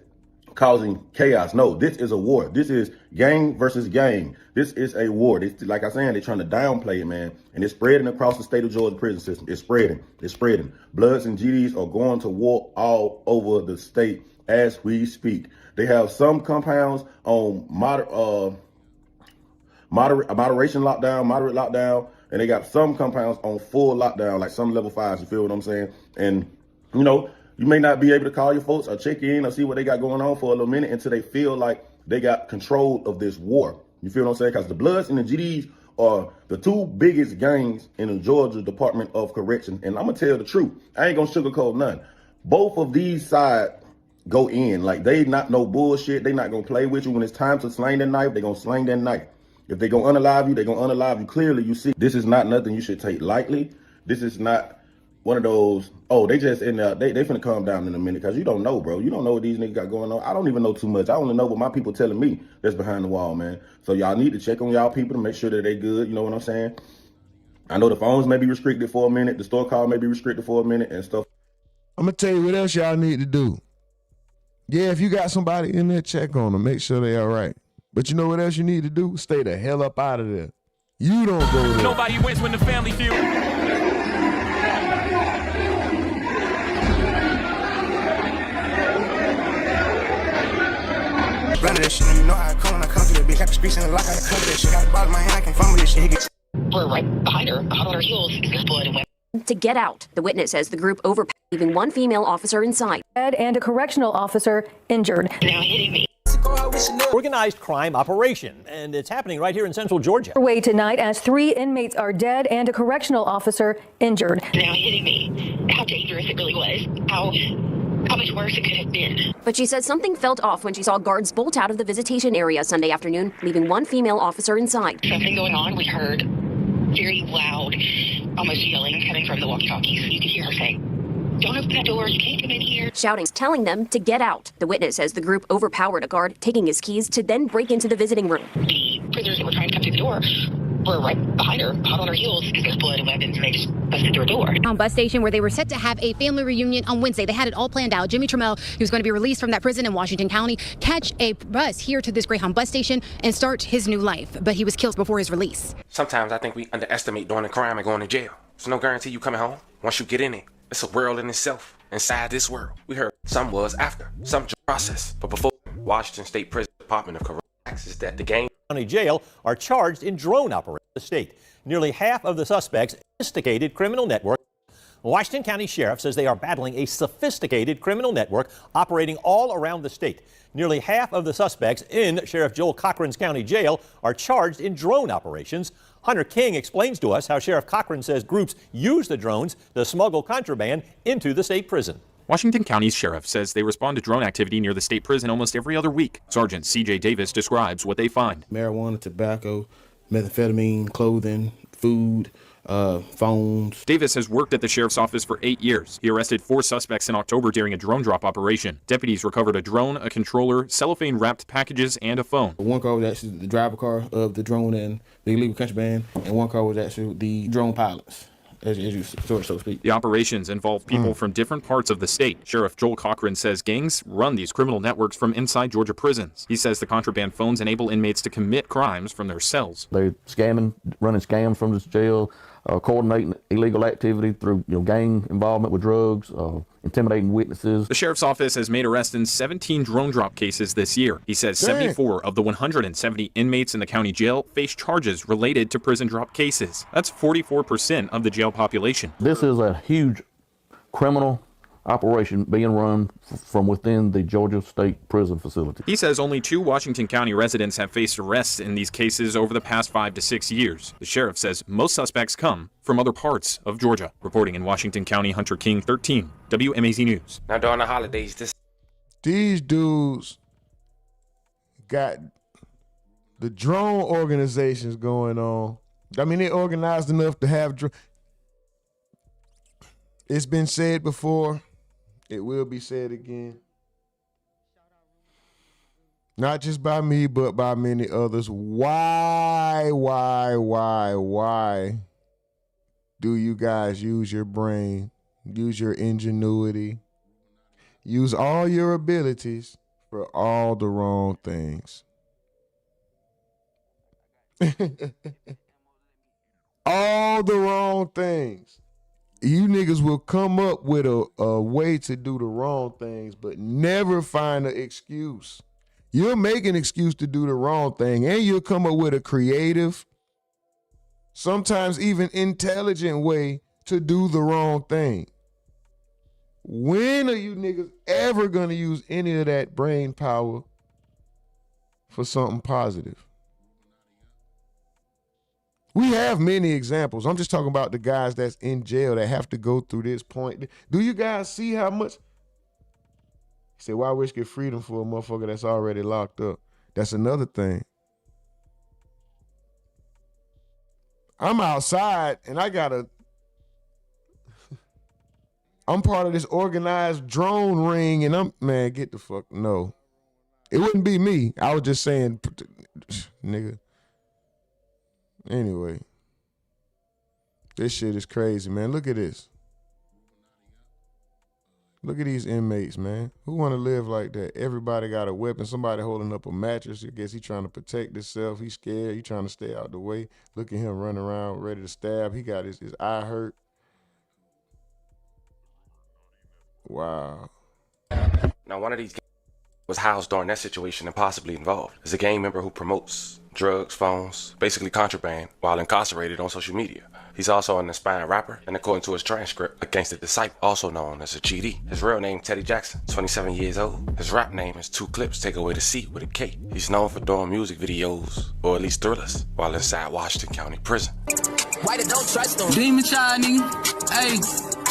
Speaker 12: causing chaos. No, this is a war. This is gang versus gang. This is a war. This, like I said, they're trying to downplay it, man. And it's spreading across the state of Georgia prison system. It's spreading. It's spreading. Bloods and GDs are going to war all over the state as we speak. They have some compounds on moderate lockdown, and they got some compounds on full lockdown, like some level 5s, you feel what I'm saying? And, you know, you may not be able to call your folks or check in or see what they got going on for a little minute until they feel like they got control of this war. You feel what I'm saying? Because the Bloods and the GDs are the two biggest gangs in the Georgia Department of Correction. And I'm going to tell the truth. I ain't going to sugarcoat none. Both of these sides go in. Like, they not no bullshit. They not going to play with you. When it's time to sling that knife, they going to sling that knife. If they going to unalive you, they going to unalive you. Clearly, you see, this is not nothing you should take lightly. This is not one of those, oh, they just in there, they finna calm down in a minute, because you don't know, bro. You don't know what these niggas got going on. I don't even know too much. I only know what my people telling me that's behind the wall, man. So y'all need to check on y'all people to make sure that they good. You know what I'm saying? I know the phones may be restricted for a minute. The store call may be restricted for a minute and stuff.
Speaker 3: I'm going to tell you what else y'all need to do. Yeah, if you got somebody in there, check on them. Make sure they all right. But you know what else you need to do? Stay the hell up out of there. You don't go there.
Speaker 13: Nobody wins when the family feud.
Speaker 14: Run that shit, you know how I come when I come to that bitch. Got the streets in the lock, I gotta cover that shit. Got the ball in my hand, I can fumble this shit.
Speaker 15: We're right behind her, hot on her heels. There's blood and wet.
Speaker 16: To get out, the witness says the group overpowered, leaving one female officer inside.
Speaker 17: And a correctional officer injured.
Speaker 15: Now hitting me.
Speaker 18: Organized crime operation, and it's happening right here in central Georgia.
Speaker 17: Away tonight as 3 inmates are dead and a correctional officer injured.
Speaker 15: Now hitting me. How dangerous it really was. How much worse it could have been.
Speaker 16: But she said something felt off when she saw guards bolt out of the visitation area Sunday afternoon, leaving one female officer inside.
Speaker 15: Something going on. We heard very loud, almost yelling coming from the walkie-talkies. You could hear her say, "Don't open that door, you can't come in here."
Speaker 16: Shouting, telling them to get out. The witness says the group overpowered a guard, taking his keys to then break into the visiting room.
Speaker 15: The prisoners that were trying to come through the door were right behind her, hot on her heels, because there's blood and weapons, and they just busted through a door.
Speaker 13: On bus station where they were set to have a family reunion on Wednesday. They had it all planned out. Jimmy Trammell, he was going to be released from that prison in Washington County, catch a bus here to this Greyhound bus station and start his new life. But he was killed before his release.
Speaker 19: Sometimes I think we underestimate doing a crime and going to jail. There's no guarantee you coming home. Once you get in it, it's a world in itself. Inside this world, we heard some was after, some process. But before, Washington State Prison Department of Corrections is that the gang
Speaker 18: County Jail are charged in drone operations in the state. Nearly half of the suspects sophisticated criminal network. Washington County Sheriff says they are battling a sophisticated criminal network operating all around the state. Nearly half of the suspects in Sheriff Joel Cochran's county jail are charged in drone operations. Hunter King explains to us how Sheriff Cochran says groups use the drones to smuggle contraband into the state prison.
Speaker 20: Washington County's sheriff says they respond to drone activity near the state prison almost every other week. Sergeant C.J. Davis describes what they find.
Speaker 21: Marijuana, tobacco, methamphetamine, clothing, food, phones.
Speaker 20: Davis has worked at the sheriff's office for 8 years. He arrested 4 suspects in October during a drone drop operation. Deputies recovered a drone, a controller, cellophane-wrapped packages, and a phone.
Speaker 21: One car was actually the driver car of the drone and the illegal contraband, and one car was actually the drone pilots, as you so to speak.
Speaker 20: The operations involve people from different parts of the state. Sheriff Joel Cochran says gangs run these criminal networks from inside Georgia prisons. He says the contraband phones enable inmates to commit crimes from their cells.
Speaker 22: They're running scams from this jail, coordinating illegal activity through gang involvement with drugs, intimidating witnesses.
Speaker 20: The sheriff's office has made arrests in 17 drone drop cases this year. He says 74 of the 170 inmates in the county jail face charges related to prison drop cases. That's 44% of the jail population.
Speaker 22: This is a huge criminal operation being run from within the Georgia State Prison facility.
Speaker 20: He says only 2 Washington County residents have faced arrests in these cases over the past 5 to 6 years. The sheriff says most suspects come from other parts of Georgia. Reporting in Washington County, Hunter King, 13, WMAZ News.
Speaker 19: Now during the holidays,
Speaker 3: These dudes got the drone organizations going on. I mean, they organized enough to have It's been said before. It will be said again. Not just by me, but by many others. Why do you guys use your brain, use your ingenuity, use all your abilities for all the wrong things? All the wrong things. You niggas will come up with a way to do the wrong things, but never find an excuse. You'll make an excuse to do the wrong thing, and you'll come up with a creative, sometimes even intelligent way to do the wrong thing. When are you niggas ever gonna use any of that brain power for something positive? We have many examples. I'm just talking about the guys that's in jail that have to go through this point. Do you guys see how much? He said, why risk your freedom for a motherfucker that's already locked up? That's another thing. I'm outside and I'm part of this organized drone ring and get the fuck, no. It wouldn't be me. I was just saying, nigga. Anyway, this shit is crazy, man. Look at this. Look at these inmates, man. Who want to live like that? Everybody got a weapon. Somebody holding up a mattress. I guess he trying to protect himself. He's scared. He trying to stay out the way. Look at him running around ready to stab. He got his eye hurt. Wow.
Speaker 19: Now one of these was housed during that situation and possibly involved is a gang member who promotes drugs, phones, basically contraband, while incarcerated on social media. He's also an aspiring rapper, and according to his transcript, a gangster disciple, also known as a GD. His real name, Teddy Jackson, 27 years old. His rap name is 2 Clips, Take Away the C with a K. He's known for doing music videos, or at least thrillers, while inside Washington County Prison.
Speaker 23: Why they don't trust them? Demon child, nigga. Hey,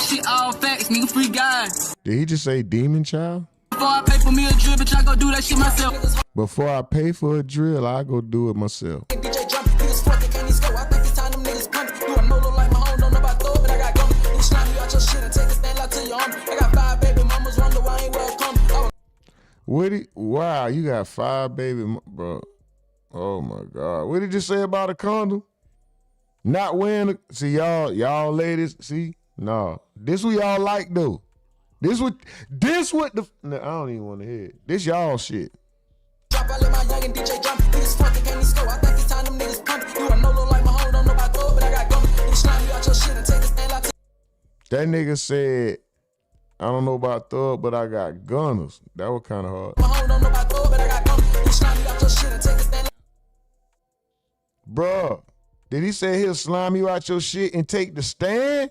Speaker 23: shit all facts, nigga, free guy.
Speaker 3: Did he just say demon child?
Speaker 23: Before I pay for me a drill, bitch, I go do that shit myself.
Speaker 3: Before I pay for a drill, I go do it myself.
Speaker 23: DJ jump, niggas fucking, can't even go. I think it's time them niggas pump. You a molo like my own, don't know about throw, but I got gum. You slap me out your shit and take a stand out to your arm. I got 5 baby mamas, wonder why I ain't welcome.
Speaker 3: Wow, you got 5 baby, bro. Oh my God. What did you say about a condom? Not wearing see y'all ladies, see? No. This what y'all like though. This what the no, I don't even want to hear it. This y'all shit.
Speaker 23: Drop, I let my youngin' DJ jump. Niggas twerking, can't score. I think it's time them niggas pump. You a no-low like my home, don't know about throw, but I got gum. You slime you out your shit and take a stand out.
Speaker 3: That nigga said, I don't know about thug, but I got gunners. That was kind of hard.
Speaker 23: My home don't know about throw, but I got gum. You slime you out your shit and take a stand.
Speaker 3: Bruh, did he say he'll slime you out your shit and take the stand?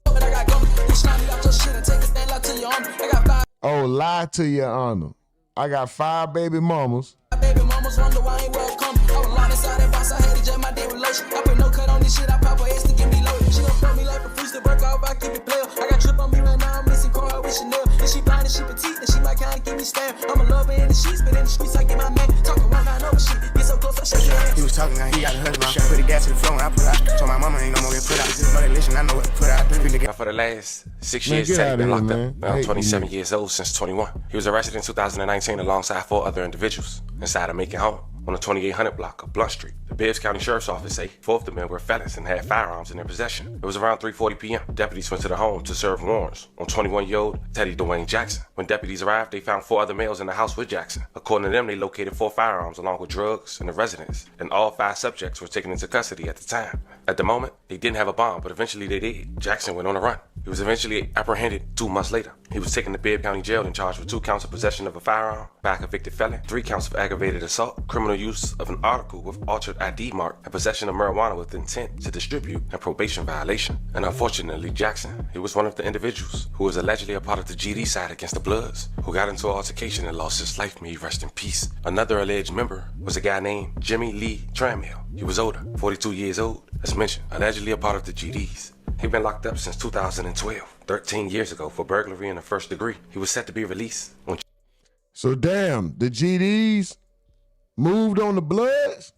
Speaker 23: But I got gum. You slime you out your shit and take a stand out to your arm. I got 5
Speaker 3: Oh, lie to your honor. I got 5 baby mamas.
Speaker 23: baby mamas, wonder why I ain't welcome. I was lying inside that box, I had to jet my day with lotion. I put no cut on this shit, I pop her ass to get me loaded. She gon' throw me like a freeze to work off, I keep it player. I got trip on me right now, I'm missing car with Chanel. And she blind and she petite, and she might kinda give me stare. I'm a lover in the sheets, but in the streets I get my man. Talking one I know shit, get so close I shake your hand.
Speaker 14: He was talking, now he got a husband. I put the gas to the floor and I put out. Told my mama ain't no more get put out. But they listen, I know what to put out.
Speaker 19: Now for the last 6
Speaker 3: Man,
Speaker 19: years,
Speaker 3: get
Speaker 19: Teddy
Speaker 3: outta
Speaker 19: been
Speaker 3: here,
Speaker 19: locked
Speaker 3: man.
Speaker 19: up. Around
Speaker 3: Hate
Speaker 19: 27
Speaker 3: you.
Speaker 19: years old since 21. He was arrested in 2019 alongside 4 other individuals inside a Macon home on the 2800 block of Blunt Street. The Bibbs County Sheriff's Office say 4 of the men were felons and had firearms in their possession. It was around 3:40 p.m. Deputies went to the home to serve warrants on 21-year-old Teddy Dwayne Jackson. When deputies arrived, they found 4 other males in the house with Jackson. According to them, they located 4 firearms along with drugs in the residence, and all 5 subjects were taken into custody at the time. At the moment, they didn't have a bond, but eventually they did. Jackson went on a run. He was eventually apprehended 2 months later. He was taken to Bibb County Jail and charged with 2 counts of possession of a firearm by a convicted felon, 3 counts of aggravated assault, criminal use of an article with altered ID mark, and possession of marijuana with intent to distribute, and probation violation. And unfortunately, Jackson, he was one of the individuals who was allegedly a part of the GD side against the Bloods, who got into an altercation and lost his life. May he rest in peace. Another alleged member was a guy named Jimmy Lee Trammell. He was older, 42 years old, as mentioned, allegedly a part of the GDs. He'd been locked up since 2012, 13 years ago, for burglary in the first degree. He was set to be released on
Speaker 3: So damn, the GDs moved on the Bloods?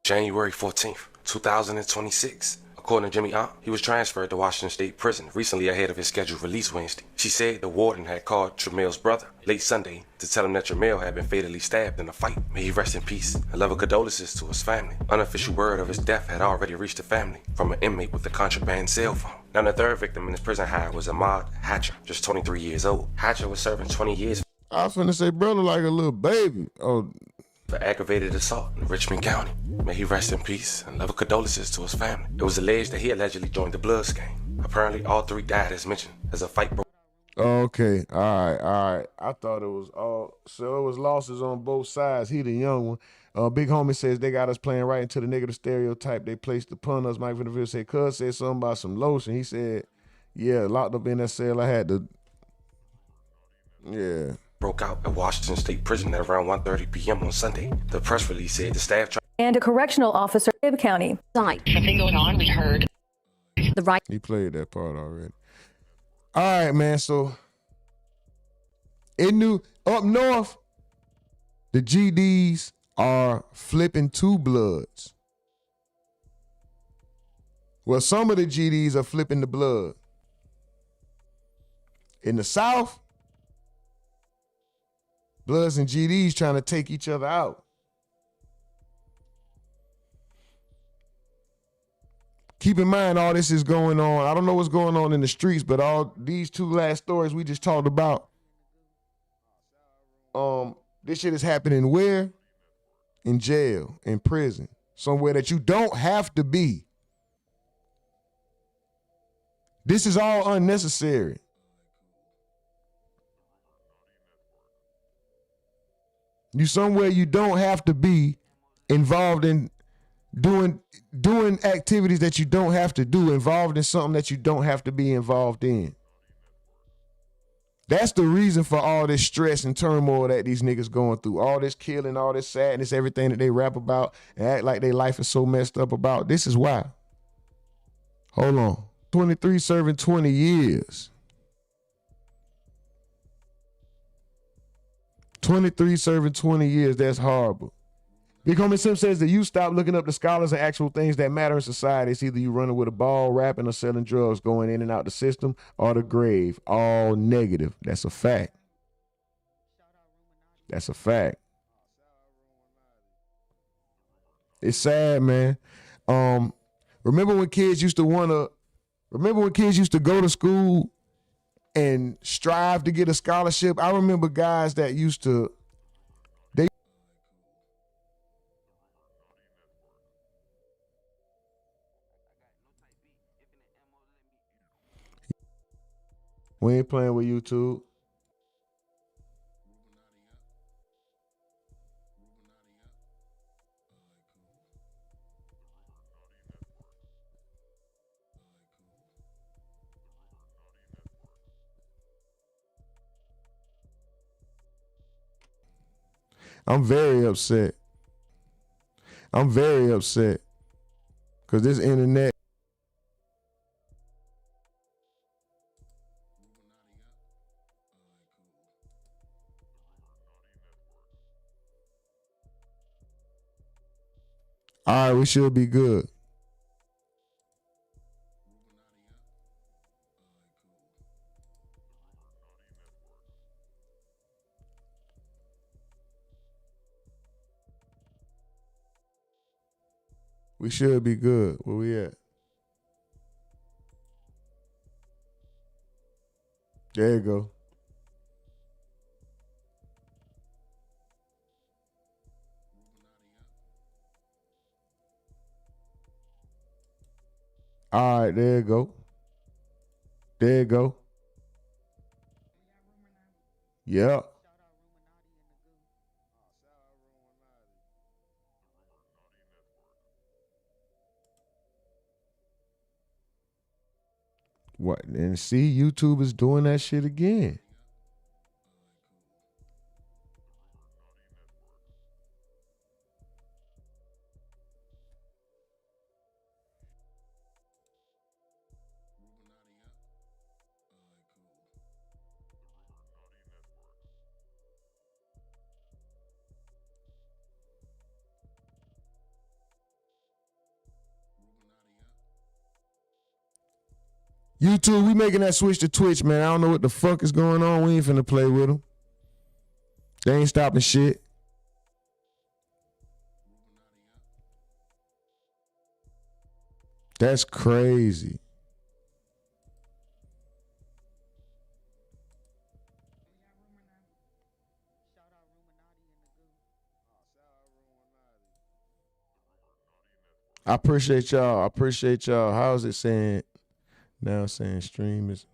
Speaker 19: January 14th, 2026. According to Jimmy Aunt, he was transferred to Washington State Prison recently ahead of his scheduled release Wednesday. She said the warden had called Tramell's brother late Sunday to tell him that Tramell had been fatally stabbed in a fight. May he rest in peace and love condolences to his family. Unofficial word of his death had already reached the family from an inmate with a contraband cell phone. Now the third victim in his prison hire was Ahmad Hatcher, just 23 years old. Hatcher was serving 20 years
Speaker 3: I was finna say, brother, like a little baby. Oh,
Speaker 19: for aggravated assault in Richmond County. May he rest in peace and love condolences to his family. It was alleged that he allegedly joined the Bloods gang. Apparently, all 3 died as mentioned as a fight broke.
Speaker 3: okay. All right. I thought it was all, so it was losses on both sides. He the young one. Big homie says they got us playing right into the negative stereotype they placed upon us. Mike Vanderbilt said, cuz said something about some lotion. He said, yeah, locked up in that cell. I had to, yeah.
Speaker 19: Broke out at Washington State Prison at around 1:30 p.m. on Sunday. The press release said the staff tried.
Speaker 17: And a correctional officer in Bibb County.
Speaker 15: Something going on, we heard.
Speaker 16: The right.
Speaker 3: He played that part already. All right, man. So up north, the GDs are flipping 2 Bloods. Well, some of the GDs are flipping the blood. In the South, Bloods and GDs trying to take each other out. Keep in mind, all this is going on. I don't know what's going on in the streets, but all these 2 last stories we just talked about, this shit is happening where? In jail, in prison, somewhere that you don't have to be. This is all unnecessary. You somewhere you don't have to be involved in doing activities that you don't have to do, involved in something that you don't have to be involved in. That's the reason for all this stress and turmoil that these niggas going through. All this killing, all this sadness, everything that they rap about and act like their life is so messed up about. This is why. Hold on. 23 serving 20 years. 23 serving 20 years, that's horrible. Big Homie Sim says that you stop looking up the scholars and actual things that matter in society. It's either you running with a ball, rapping, or selling drugs, going in and out the system, or the grave. All negative. That's a fact. That's a fact. It's sad, man. Remember when kids used to go to school and strive to get a scholarship? I remember guys that used to, we ain't playing with YouTube. I'm very upset. Because this internet. All right, we should be good. We should be good. Where we at? There you go. All right, there you go. There you go. Yeah. What? And see, YouTube is doing that shit again. YouTube, we making that switch to Twitch, man. I don't know what the fuck is going on. We ain't finna play with them. They ain't stopping shit. That's crazy. I appreciate y'all. How is it saying? Now saying stream is